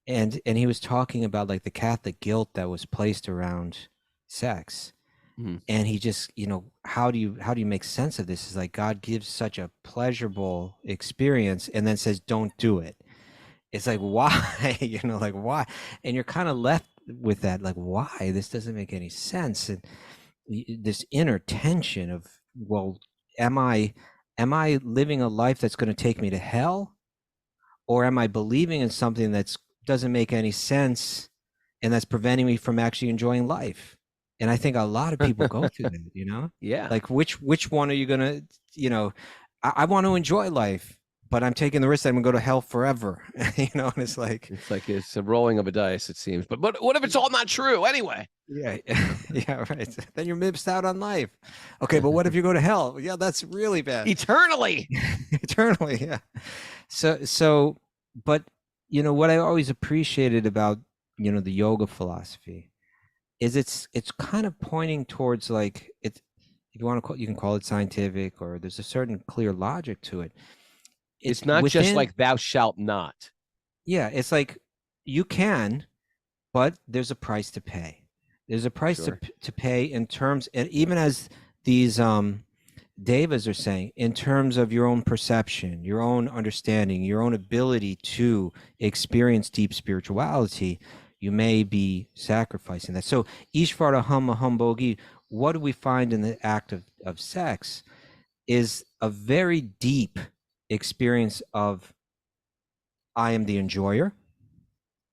And he was talking about like the Catholic guilt that was placed around sex. And he just, you know, how do you make sense of this? Is like God gives such a pleasurable experience and then says don't do it. It's like, why? You know, like why? And you're kind of left with that, like, why? This doesn't make any sense. And this inner tension of, well, am I living a life that's going to take me to hell, or am I believing in something that's doesn't make any sense and that's preventing me from actually enjoying life? And I think a lot of people go through that, you know? Yeah. Like which one are you gonna, you know, I want to enjoy life, but I'm taking the risk that I'm gonna go to hell forever. You know, and it's like it's a rolling of a dice, it seems. But what if it's all not true anyway? Yeah, yeah, right. Then you're missed out on life. Okay, but what if you go to hell? Yeah, that's really bad. Eternally. Eternally, yeah. So, but you know what I always appreciated about, you know, the yoga philosophy is it's kind of pointing towards, like, it's, if you want to call, you can call it scientific, or there's a certain clear logic to it. It's not just like thou shalt not. Yeah, it's like you can, but there's a price to pay. There's a price to pay in terms, and even as these devas are saying, in terms of your own perception, your own understanding, your own ability to experience deep spirituality, you may be sacrificing that. So Ishvara Hama Humbogi, what do we find in the act of sex is a very deep experience of I am the enjoyer,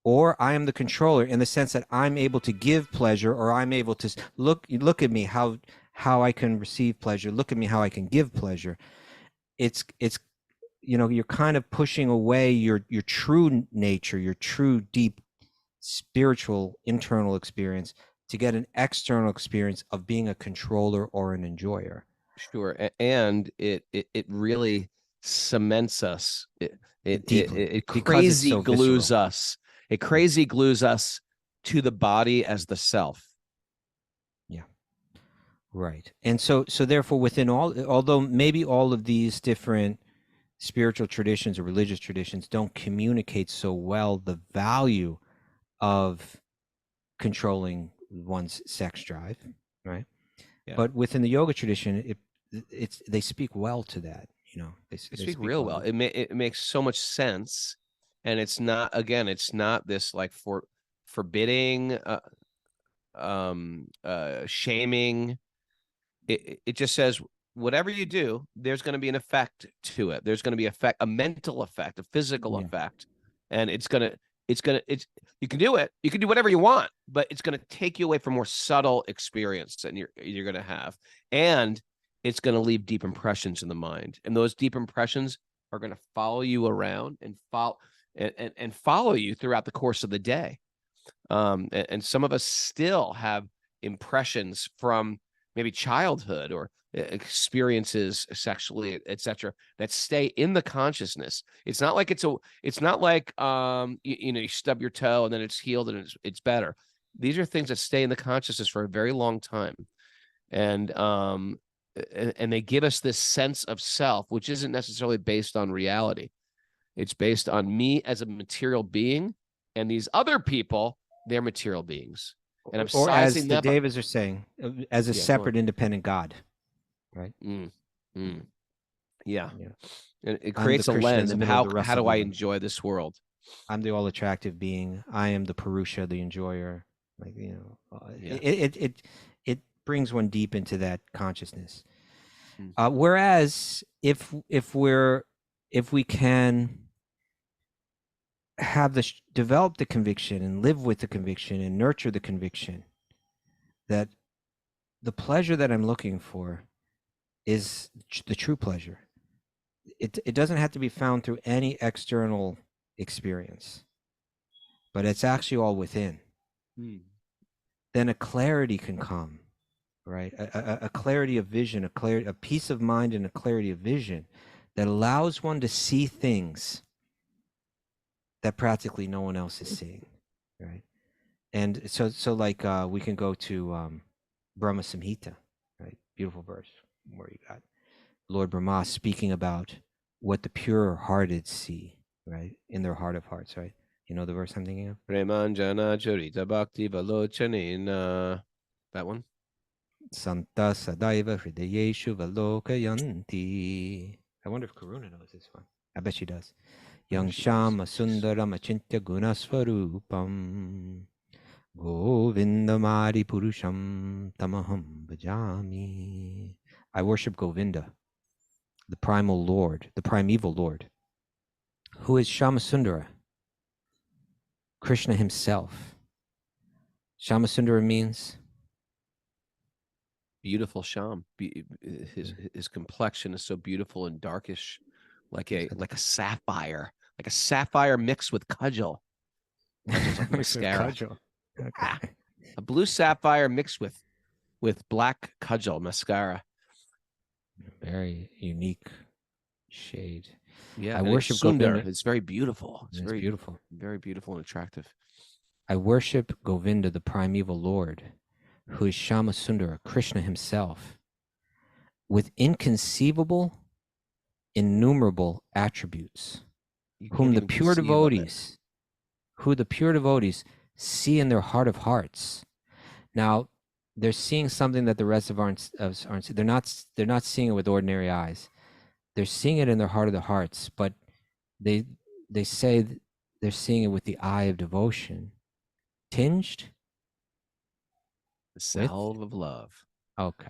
or I am the controller, in the sense that I'm able to give pleasure, or I'm able to look at me, how I can receive pleasure. Look at me, how I can give pleasure. It's you know, you're kind of pushing away your true nature, your true deep spiritual internal experience to get an external experience of being a controller or an enjoyer. Sure, and it really cements us. It crazy glues us. It crazy glues us to the body as the self. Yeah. Right. And so therefore, within although maybe all of these different spiritual traditions or religious traditions don't communicate so well the value of controlling one's sex drive, right? Yeah. But within the yoga tradition, they speak well to that. You know, they speak real well. It makes so much sense, and it's not this like forbidding, shaming. It just says whatever you do, there's going to be an effect to it. There's going to be a mental effect, a physical effect, and you can do it. You can do whatever you want, but it's going to take you away from more subtle experience than you're going to have, and it's going to leave deep impressions in the mind, and those deep impressions are going to follow you around and follow you throughout the course of the day. And some of us still have impressions from maybe childhood or experiences sexually, etc., that stay in the consciousness. It's not like you stub your toe and then it's healed and it's better. These are things that stay in the consciousness for a very long time. And they give us this sense of self, which isn't necessarily based on reality. It's based on me as a material being, and these other people, they're material beings. And I'm Or as sizing the them up. Davids are saying, as a Yeah, go on. separate, independent God, right? Yeah. Yeah. And it I'm the creates a Krishna in lens the of middle of the how rest do of I them. enjoy this world? I'm the all attractive being. I am the Purusha, the enjoyer. Like, you know, Yeah. it brings one deep into that consciousness. Mm. Whereas if we can have develop the conviction and live with the conviction and nurture the conviction that the pleasure that I'm looking for is the true pleasure. It doesn't have to be found through any external experience, but it's actually all within. Then a clarity can come, right? A clarity of vision, a peace of mind, and a clarity of vision that allows one to see things that practically no one else is seeing, right? And so like we can go to Brahma Samhita, right? Beautiful verse where you got Lord Brahma speaking about what the pure-hearted see, right? In their heart of hearts, right? You know the verse I'm thinking of? Premanjana Charita Bhakti Valochanena. That one? Santa Sadaiva Hridayeshu Valokayanti. I wonder if Karuna knows this one. I bet she does. Yang Shama Sundaram Achintya Gunasvarupam Govindamari Purusham Tamaham Bhajami. I worship Govinda, the primal Lord, the primeval Lord, who is Shamasundara, Krishna himself. Shamasundara means Beautiful Sham. His complexion is so beautiful and darkish, like a sapphire, mixed with cudgel. Cudgel's like mascara. Okay. A blue sapphire mixed with black cudgel mascara. Very unique shade. Yeah, I worship Sundar. Govinda. It's very beautiful. It's very beautiful. very beautiful and attractive. I worship Govinda, the primeval Lord, who is Shamasundara, Krishna himself, with inconceivable, innumerable attributes, who the pure devotees see in their heart of hearts. Now, they're seeing something that the rest of aren't. They're not seeing it with ordinary eyes. They're seeing it in their heart of the hearts, but they say they're seeing it with the eye of devotion, tinged. The salve of love. Okay.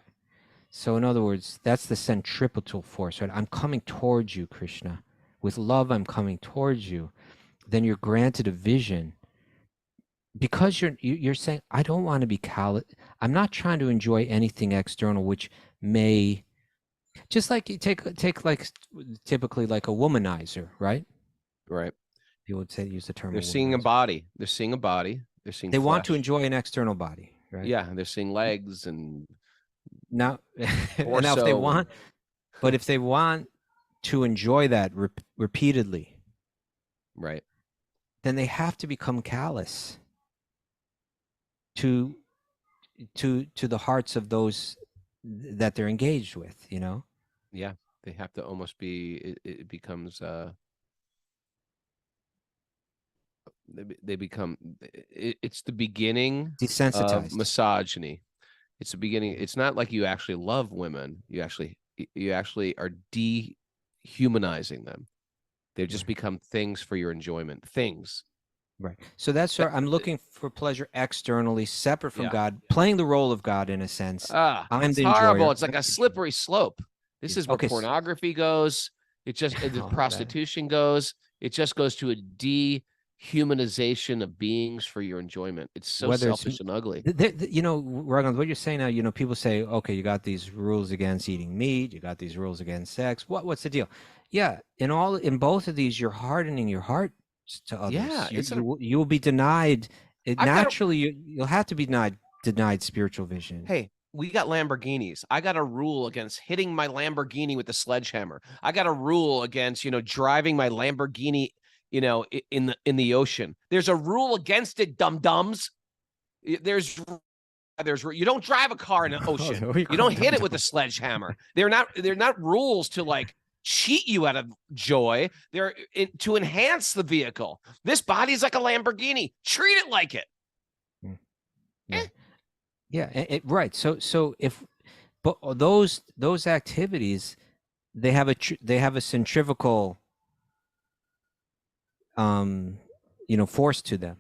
So in other words, that's the centripetal force, right? I'm coming towards you, Krishna. With love, I'm coming towards you. Then you're granted a vision. Because you're saying, I don't want to be callous. I'm not trying to enjoy anything external, which may, just like you take like typically like a womanizer, right? Right. People would say use the term. They're seeing a body. They're seeing a body. They're seeing. They want to flesh. enjoy an external body, right? Yeah, they're seeing legs and now, and now if they want, but if they want to enjoy that repeatedly, right, then they have to become callous to the hearts of those that they're engaged with, you know? Yeah, they have to almost be. It becomes. They become. It's the beginning Desensitized. of misogyny. It's the beginning. It's not like you actually love women. You actually are dehumanizing them. They've just become things for your enjoyment. Things. Right. So that's where I'm looking for pleasure externally, separate from God, playing the role of God in a sense. It's horrible. It's like a slippery slope. This is where pornography goes. It just prostitution goes. It just goes to a dehumanization of beings for your enjoyment. It's so selfish and ugly. You know, Raghunath, what you're saying now, you know, people say, okay, you got these rules against eating meat, you got these rules against sex. What's the deal? Yeah, in both of these, you're hardening your heart to others. Yeah, you will be denied. Naturally, you'll have to be denied spiritual vision. Hey, we got Lamborghinis. I got a rule against hitting my Lamborghini with a sledgehammer. I got a rule against, driving my Lamborghini, in the ocean. There's a rule against it, dum-dums. There's you don't drive a car in an ocean. Oh, You don't hit it with a sledgehammer. They're not rules to like cheat you out of joy. They're to enhance the vehicle. This body is like a Lamborghini. Treat it like it. Yeah, yeah, right. So if but those activities, they have a centrifugal force to them.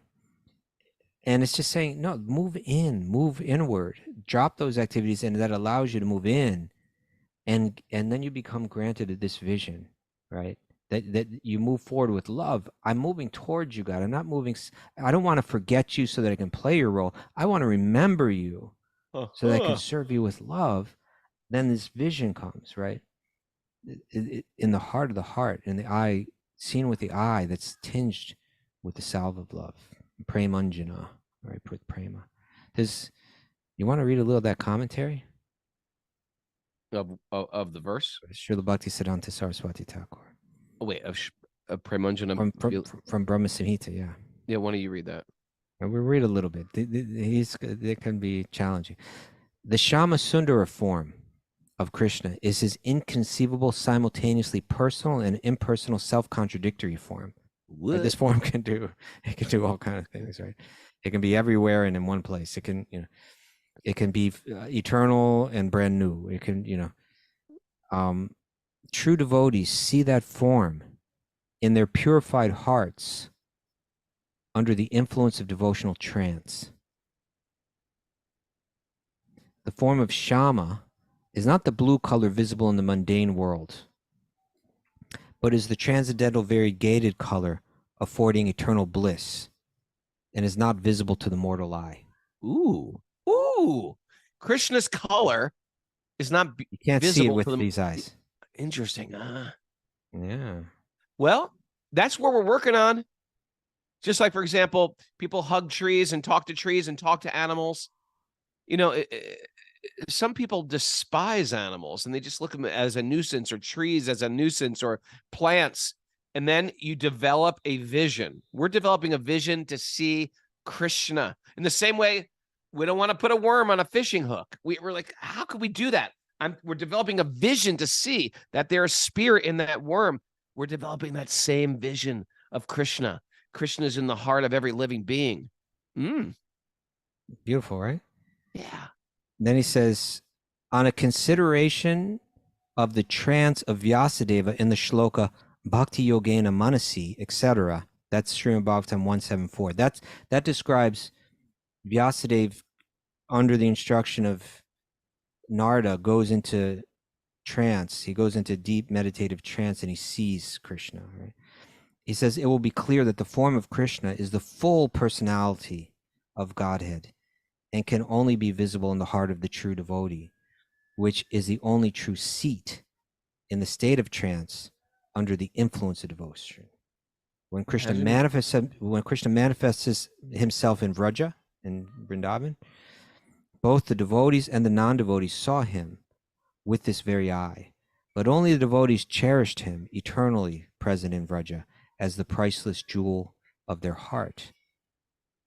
And it's just saying, no, move inward, drop those activities, and that allows you to move in, and then you become granted this vision, right? That you move forward with love. I'm moving towards you, God. I'm not moving. I don't want to forget you so that I can play your role. I want to remember you so that I can serve you with love. Then this vision comes, right? In the heart of the heart, in the eye, seen with the eye that's tinged with the salve of love. Premanjana, right? Put prema. You want to read a little of that commentary Of the verse? Srila Bhaktisiddhanta Saraswati Thakur. Oh, wait, of Premanjana from Brahma Samhita, yeah. Yeah, why don't you read that? We'll read a little bit. It can be challenging. The Shama Sundara form of Krishna is his inconceivable, simultaneously personal and impersonal self-contradictory form. Right? This form can do all kinds of things, right? It can be everywhere and in one place. It can, it can be eternal and brand new. It can, true devotees see that form in their purified hearts under the influence of devotional trance. The form of Shama is not the blue color visible in the mundane world, but is the transcendental variegated color affording eternal bliss, and is not visible to the mortal eye. Ooh. Krishna's color is not you can't visible see it with to these eyes. Interesting. Yeah. Well, that's where we're working on. Just like, for example, people hug trees and talk to animals. Some people despise animals and they just look at them as a nuisance, or trees as a nuisance, or plants. And then you develop a vision. We're developing a vision to see Krishna. In the same way, we don't want to put a worm on a fishing hook. We're like, how could we do that? We're developing a vision to see that there's spirit in that worm. We're developing that same vision of Krishna. Krishna is in the heart of every living being. Beautiful, right? Yeah. Then he says, on a consideration of the trance of Vyasadeva in the shloka Bhakti Yogena Manasi, etc. That's Srimad Bhagavatam 174. That describes Vyasadeva under the instruction of Narada goes into trance. He goes into deep meditative trance and he sees Krishna, right? He says, it will be clear that the form of Krishna is the full personality of Godhead and can only be visible in the heart of the true devotee, which is the only true seat in the state of trance under the influence of devotion. When Krishna manifests himself in Vraja, in Vrindavan, both the devotees and the non-devotees saw him with this very eye, but only the devotees cherished him eternally present in Vraja as the priceless jewel of their heart.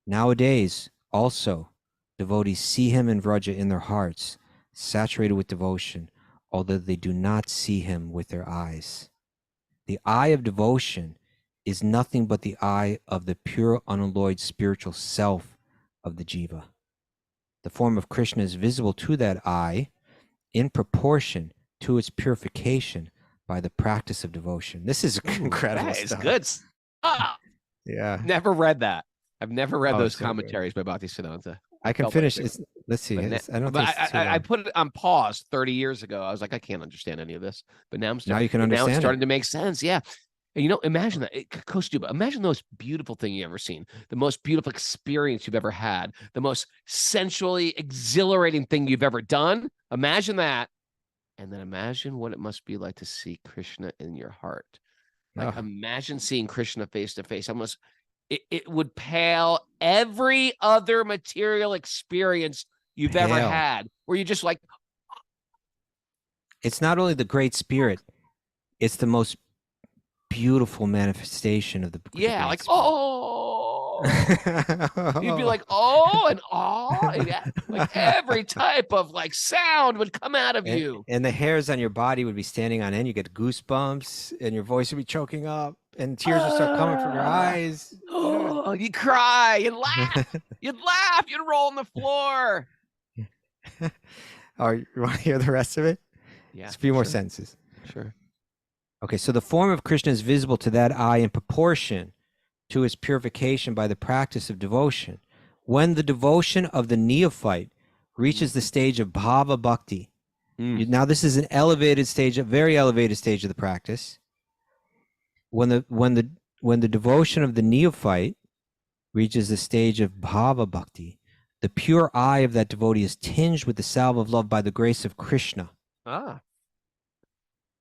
Nowadays, also, devotees see him in Vraja in their hearts, saturated with devotion, although they do not see him with their eyes. The eye of devotion is nothing but the eye of the pure, unalloyed spiritual self of the jiva. The form of Krishna is visible to that eye in proportion to its purification by the practice of devotion. This is incredible That is stuff. good. Yeah. Never read that. I've never read those so commentaries by Bhaktisiddhanta. I can finish. Let's see. I put it on pause 30 years ago. I was like, I can't understand any of this. But now now you can now understand it's it. starting to make sense. Yeah. And imagine that. Kostuba, imagine the most beautiful thing you've ever seen, the most beautiful experience you've ever had, the most sensually exhilarating thing you've ever done. Imagine that. And then imagine what it must be like to see Krishna in your heart. Like, imagine seeing Krishna face to face. Almost, it would pale every other material experience you've ever had, where you're just like, it's not only the great spirit, it's the most beautiful manifestation of the like, spirit. You'd be like, oh, and oh, yeah. Like every type of like sound would come out of you. and the hairs on your body would be standing on end. You get goosebumps, and your voice would be choking up, and tears would start coming from your eyes. Oh, you cry, you'd laugh, you'd roll on the floor. Oh, you want to hear the rest of it? Yeah, It's a few more sure, sentences. Sure. Okay, so the form of Krishna is visible to that eye in proportion to his purification by the practice of devotion. When the devotion of the neophyte reaches the stage of bhava bhakti, now this is an elevated stage, a very elevated stage of the practice. When the devotion of the neophyte reaches the stage of bhava bhakti, the pure eye of that devotee is tinged with the salve of love by the grace of Krishna.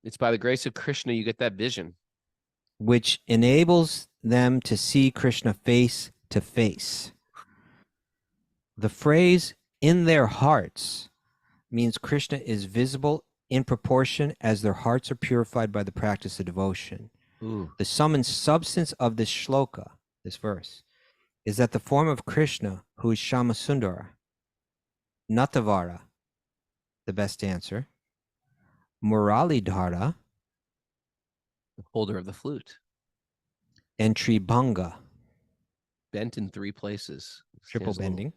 It's by the grace of Krishna you get that vision, which enables them to see Krishna face to face. The phrase "in their hearts" means Krishna is visible in proportion as their hearts are purified by the practice of devotion. The sum and substance of this shloka, this verse, is that the form of Krishna, who is Shama Sundara, Natavara, the best dancer, Muralidhara, the holder of the flute, and Tribhanga, bent in 3 places, triple bending,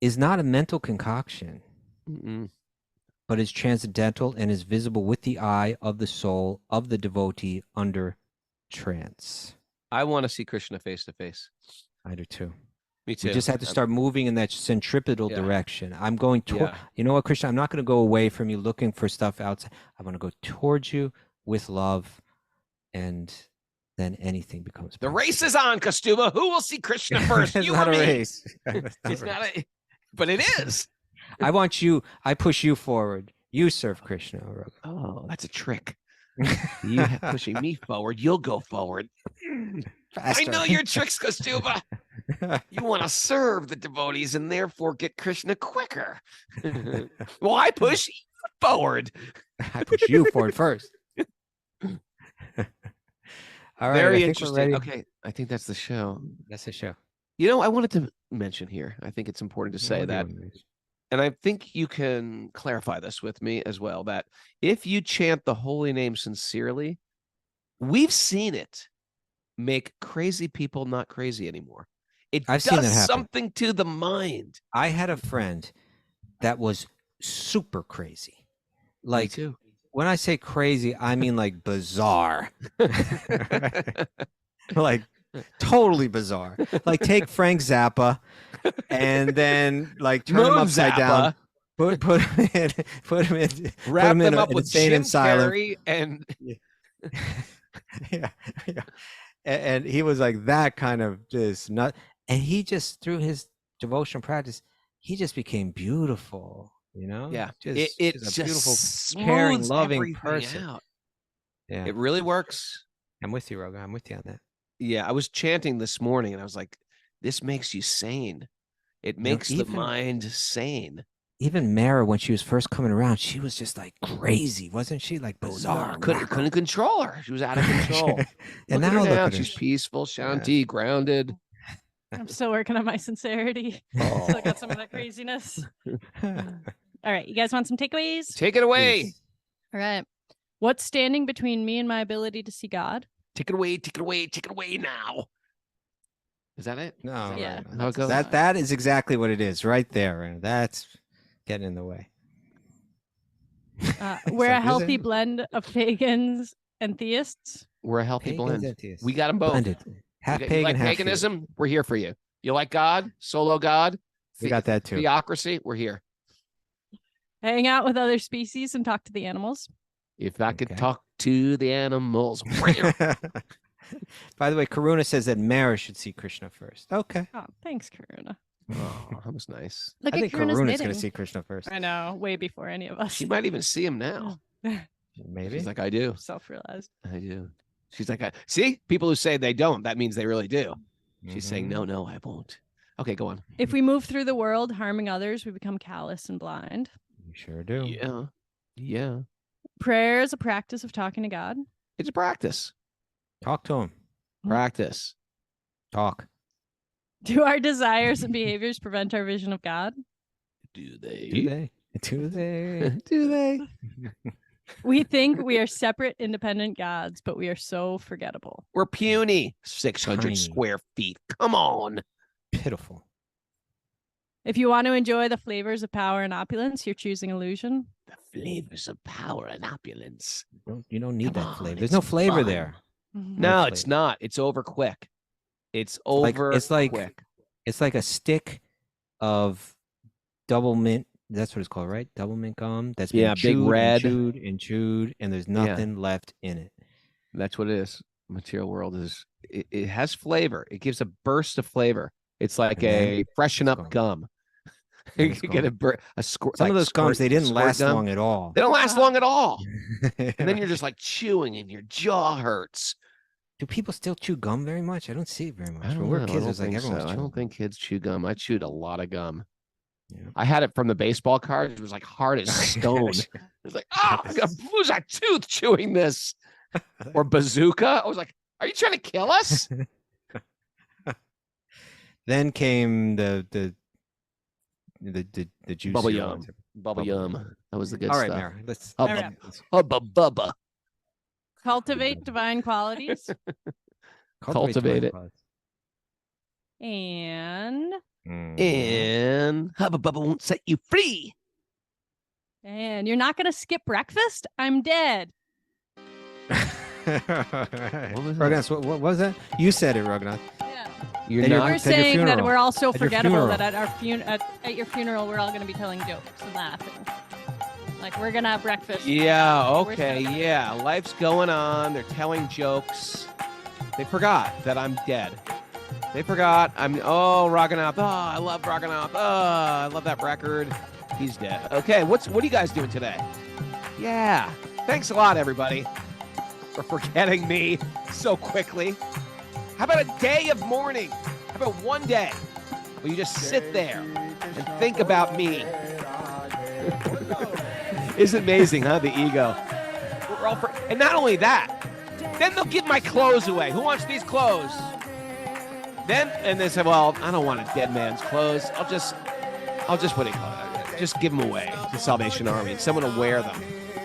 is not a mental concoction, but is transcendental and is visible with the eye of the soul of the devotee under trance. I want to see Krishna face to face. I do too. Me too. We just have to start moving in that centripetal direction. I'm going toward, you know what, Krishna, I'm not going to go away from you looking for stuff outside. I'm going to go towards you with love, and then anything becomes the possible. race is on, Kastuma. Who will see Krishna first? It's You not or a me? race. But it is. I push you forward. You serve Krishna. Oh, that's a trick. You pushing me forward, you'll go forward. Faster. I know your tricks, Kastuma. You want to serve the devotees and therefore get Krishna quicker. Well, I push you forward. I push you forward first. All right. Very interesting. Okay, I think that's the show. That's the show. You know, I wanted to mention here, I think it's important to say that, and I think you can clarify this with me as well, that if you chant the holy name sincerely, we've seen it make crazy people not crazy anymore. I've seen that does happen. something to the mind. I had a friend that was super crazy. Like, Me too. When I say crazy, I mean like bizarre. Like totally bizarre. Like take Frank Zappa and then like turn him upside down. Put him in Wrap him up an with insane Jim asylum. Carrey and yeah. And he was like that kind of just nut. And he just, through his devotion practice, he just became beautiful. You know, it just a beautiful, smooths caring, loving everything person. out. Yeah, it really works. I'm with you, Roga. I'm with you on that. Yeah, I was chanting this morning, and I was like, "This makes you sane. It makes the mind sane." Even Mara, when she was first coming around, she was just like crazy, wasn't she? Like bizarre. Couldn't control her. She was out of control. And look now at her now. look at She's her. peaceful, shanti, grounded. I'm still working on my sincerity. Still got some of that craziness. All right, you guys want some takeaways? Take it away. Please. All right. What's standing between me and my ability to see God? Take it away. Take it away. Take it away now. Is that it? No. Yeah. No. How it goes? That is exactly what it is right there. That's getting in the way. We're like, a is healthy it? blend of pagans and theists. We're a healthy Pagans blend. and theists. We got them both. Blended. Half You pagan, like half paganism? We're here for you. You like God? Solo God? We got that too. Theocracy? We're here. Hang out with other species and talk to the animals. If I could Okay. talk to the animals. By the way, Karuna says that Mara should see Krishna first. Okay. Oh, thanks, Karuna. Oh, that was nice. Look I at think Karuna's Karuna's knitting. going to see Krishna first. I know, way before any of us. She might even see him now. Maybe. She's like, I do. Self-realized. I do. She's like, see, people who say they don't, that means they really do. She's saying, Mhm. no, I won't. Okay, go on. If we move through the world harming others, we become callous and blind. You sure do. Yeah. Yeah. Prayer is a practice of talking to God. It's a practice. Talk to him. Practice. Talk. Do our desires and behaviors prevent our vision of God? Do they? Do they? Do they? Do they? We think we are separate, independent gods, but we are so forgettable. We're puny. 600 Tiny. square feet. Come on. Pitiful. If you want to enjoy the flavors of power and opulence, you're choosing illusion. The flavors of power and opulence. You don't need Come that on, flavor. it's There's no flavor fun. there. No, it's flavor. not. It's over quick. It's Like- over it's like- quick. It's like a stick of double mint. That's what it's called, right? Double mint gum. That's been Yeah, big chewed red. and chewed, and there's Yeah. nothing left in it. That's what it is. Material world is it has flavor. It gives a burst of flavor. It's like And then a freshen it's up gone. gum. Then You it's get a squirt. Some like of those gums, they didn't squirt last gum. long at all. They don't last long at all. And then you're just like chewing and your jaw hurts. Do people still chew gum very much? I don't see it very much. I When don't we were know. I kids, it don't was like think everyone was so. I chewing. don't think kids chew gum. I chewed a lot of gum. Yeah. I had it from the baseball cards. It was like hard as stone. It was like, oh, I got lose a tooth chewing this. Or bazooka. I was like, are you trying to kill us? Then came the juice. Bubble yum. Bubble Bubble yum. yum. That was the good All right, stuff. Mary. Let's. Hubba, All right. hubba bubba. Cultivate divine qualities Cultivate divine it. qualities. and And Hubba Bubba won't set you free. you're not going to skip breakfast? I'm dead. Raghunath, what was that? You said it, Raghunath. Yeah. You're And you're not. We're at your saying that funeral. we're all so At your forgettable funeral. that at your funeral we're all going to be telling jokes and laughing. Like we're going to have breakfast. Yeah, We're okay, so- yeah. Life's going on. They're telling jokes. They forgot that I'm dead. They forgot Raghunath. Oh, I love Raghunath. Oh, I love that record. He's dead. Okay, what are you guys doing today? Yeah. Thanks a lot, everybody, for forgetting me so quickly. How about a day of mourning? How about one day where you just sit there and think about me? It's amazing, huh? The ego. We're all and not only that, then they'll give my clothes away. Who wants these clothes? And they say, well, I don't want a dead man's clothes. I'll just what do you call it? Just give them away to Salvation Army, and someone will wear them.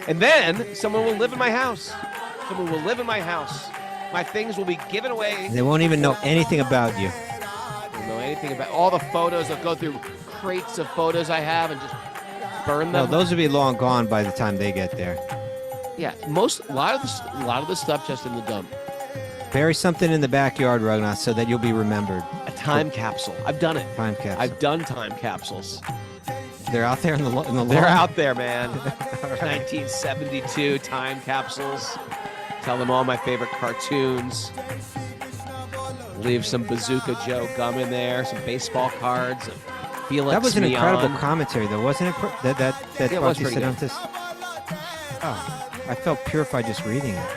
And then someone will live in my house. Someone will live in my house. My things will be given away. They won't even know anything about you. They don't know anything about all the photos. They'll go through crates of photos I have and just burn No, them. those will be long gone by the time they get there. Yeah, a lot of the stuff just in the dump. Bury something in the backyard, Raghunath, so that you'll be remembered. A time capsule. I've done it. Time capsule. I've done time capsules. They're out there in the lawn. They're out there, man. 1972 time capsules. Tell them all my favorite cartoons. Leave some Bazooka Joe gum in there, some baseball cards of Felix That was an incredible Mion. commentary, though, wasn't it? That Yeah, it was Bucky pretty said good. on this. Oh, I felt purified just reading it.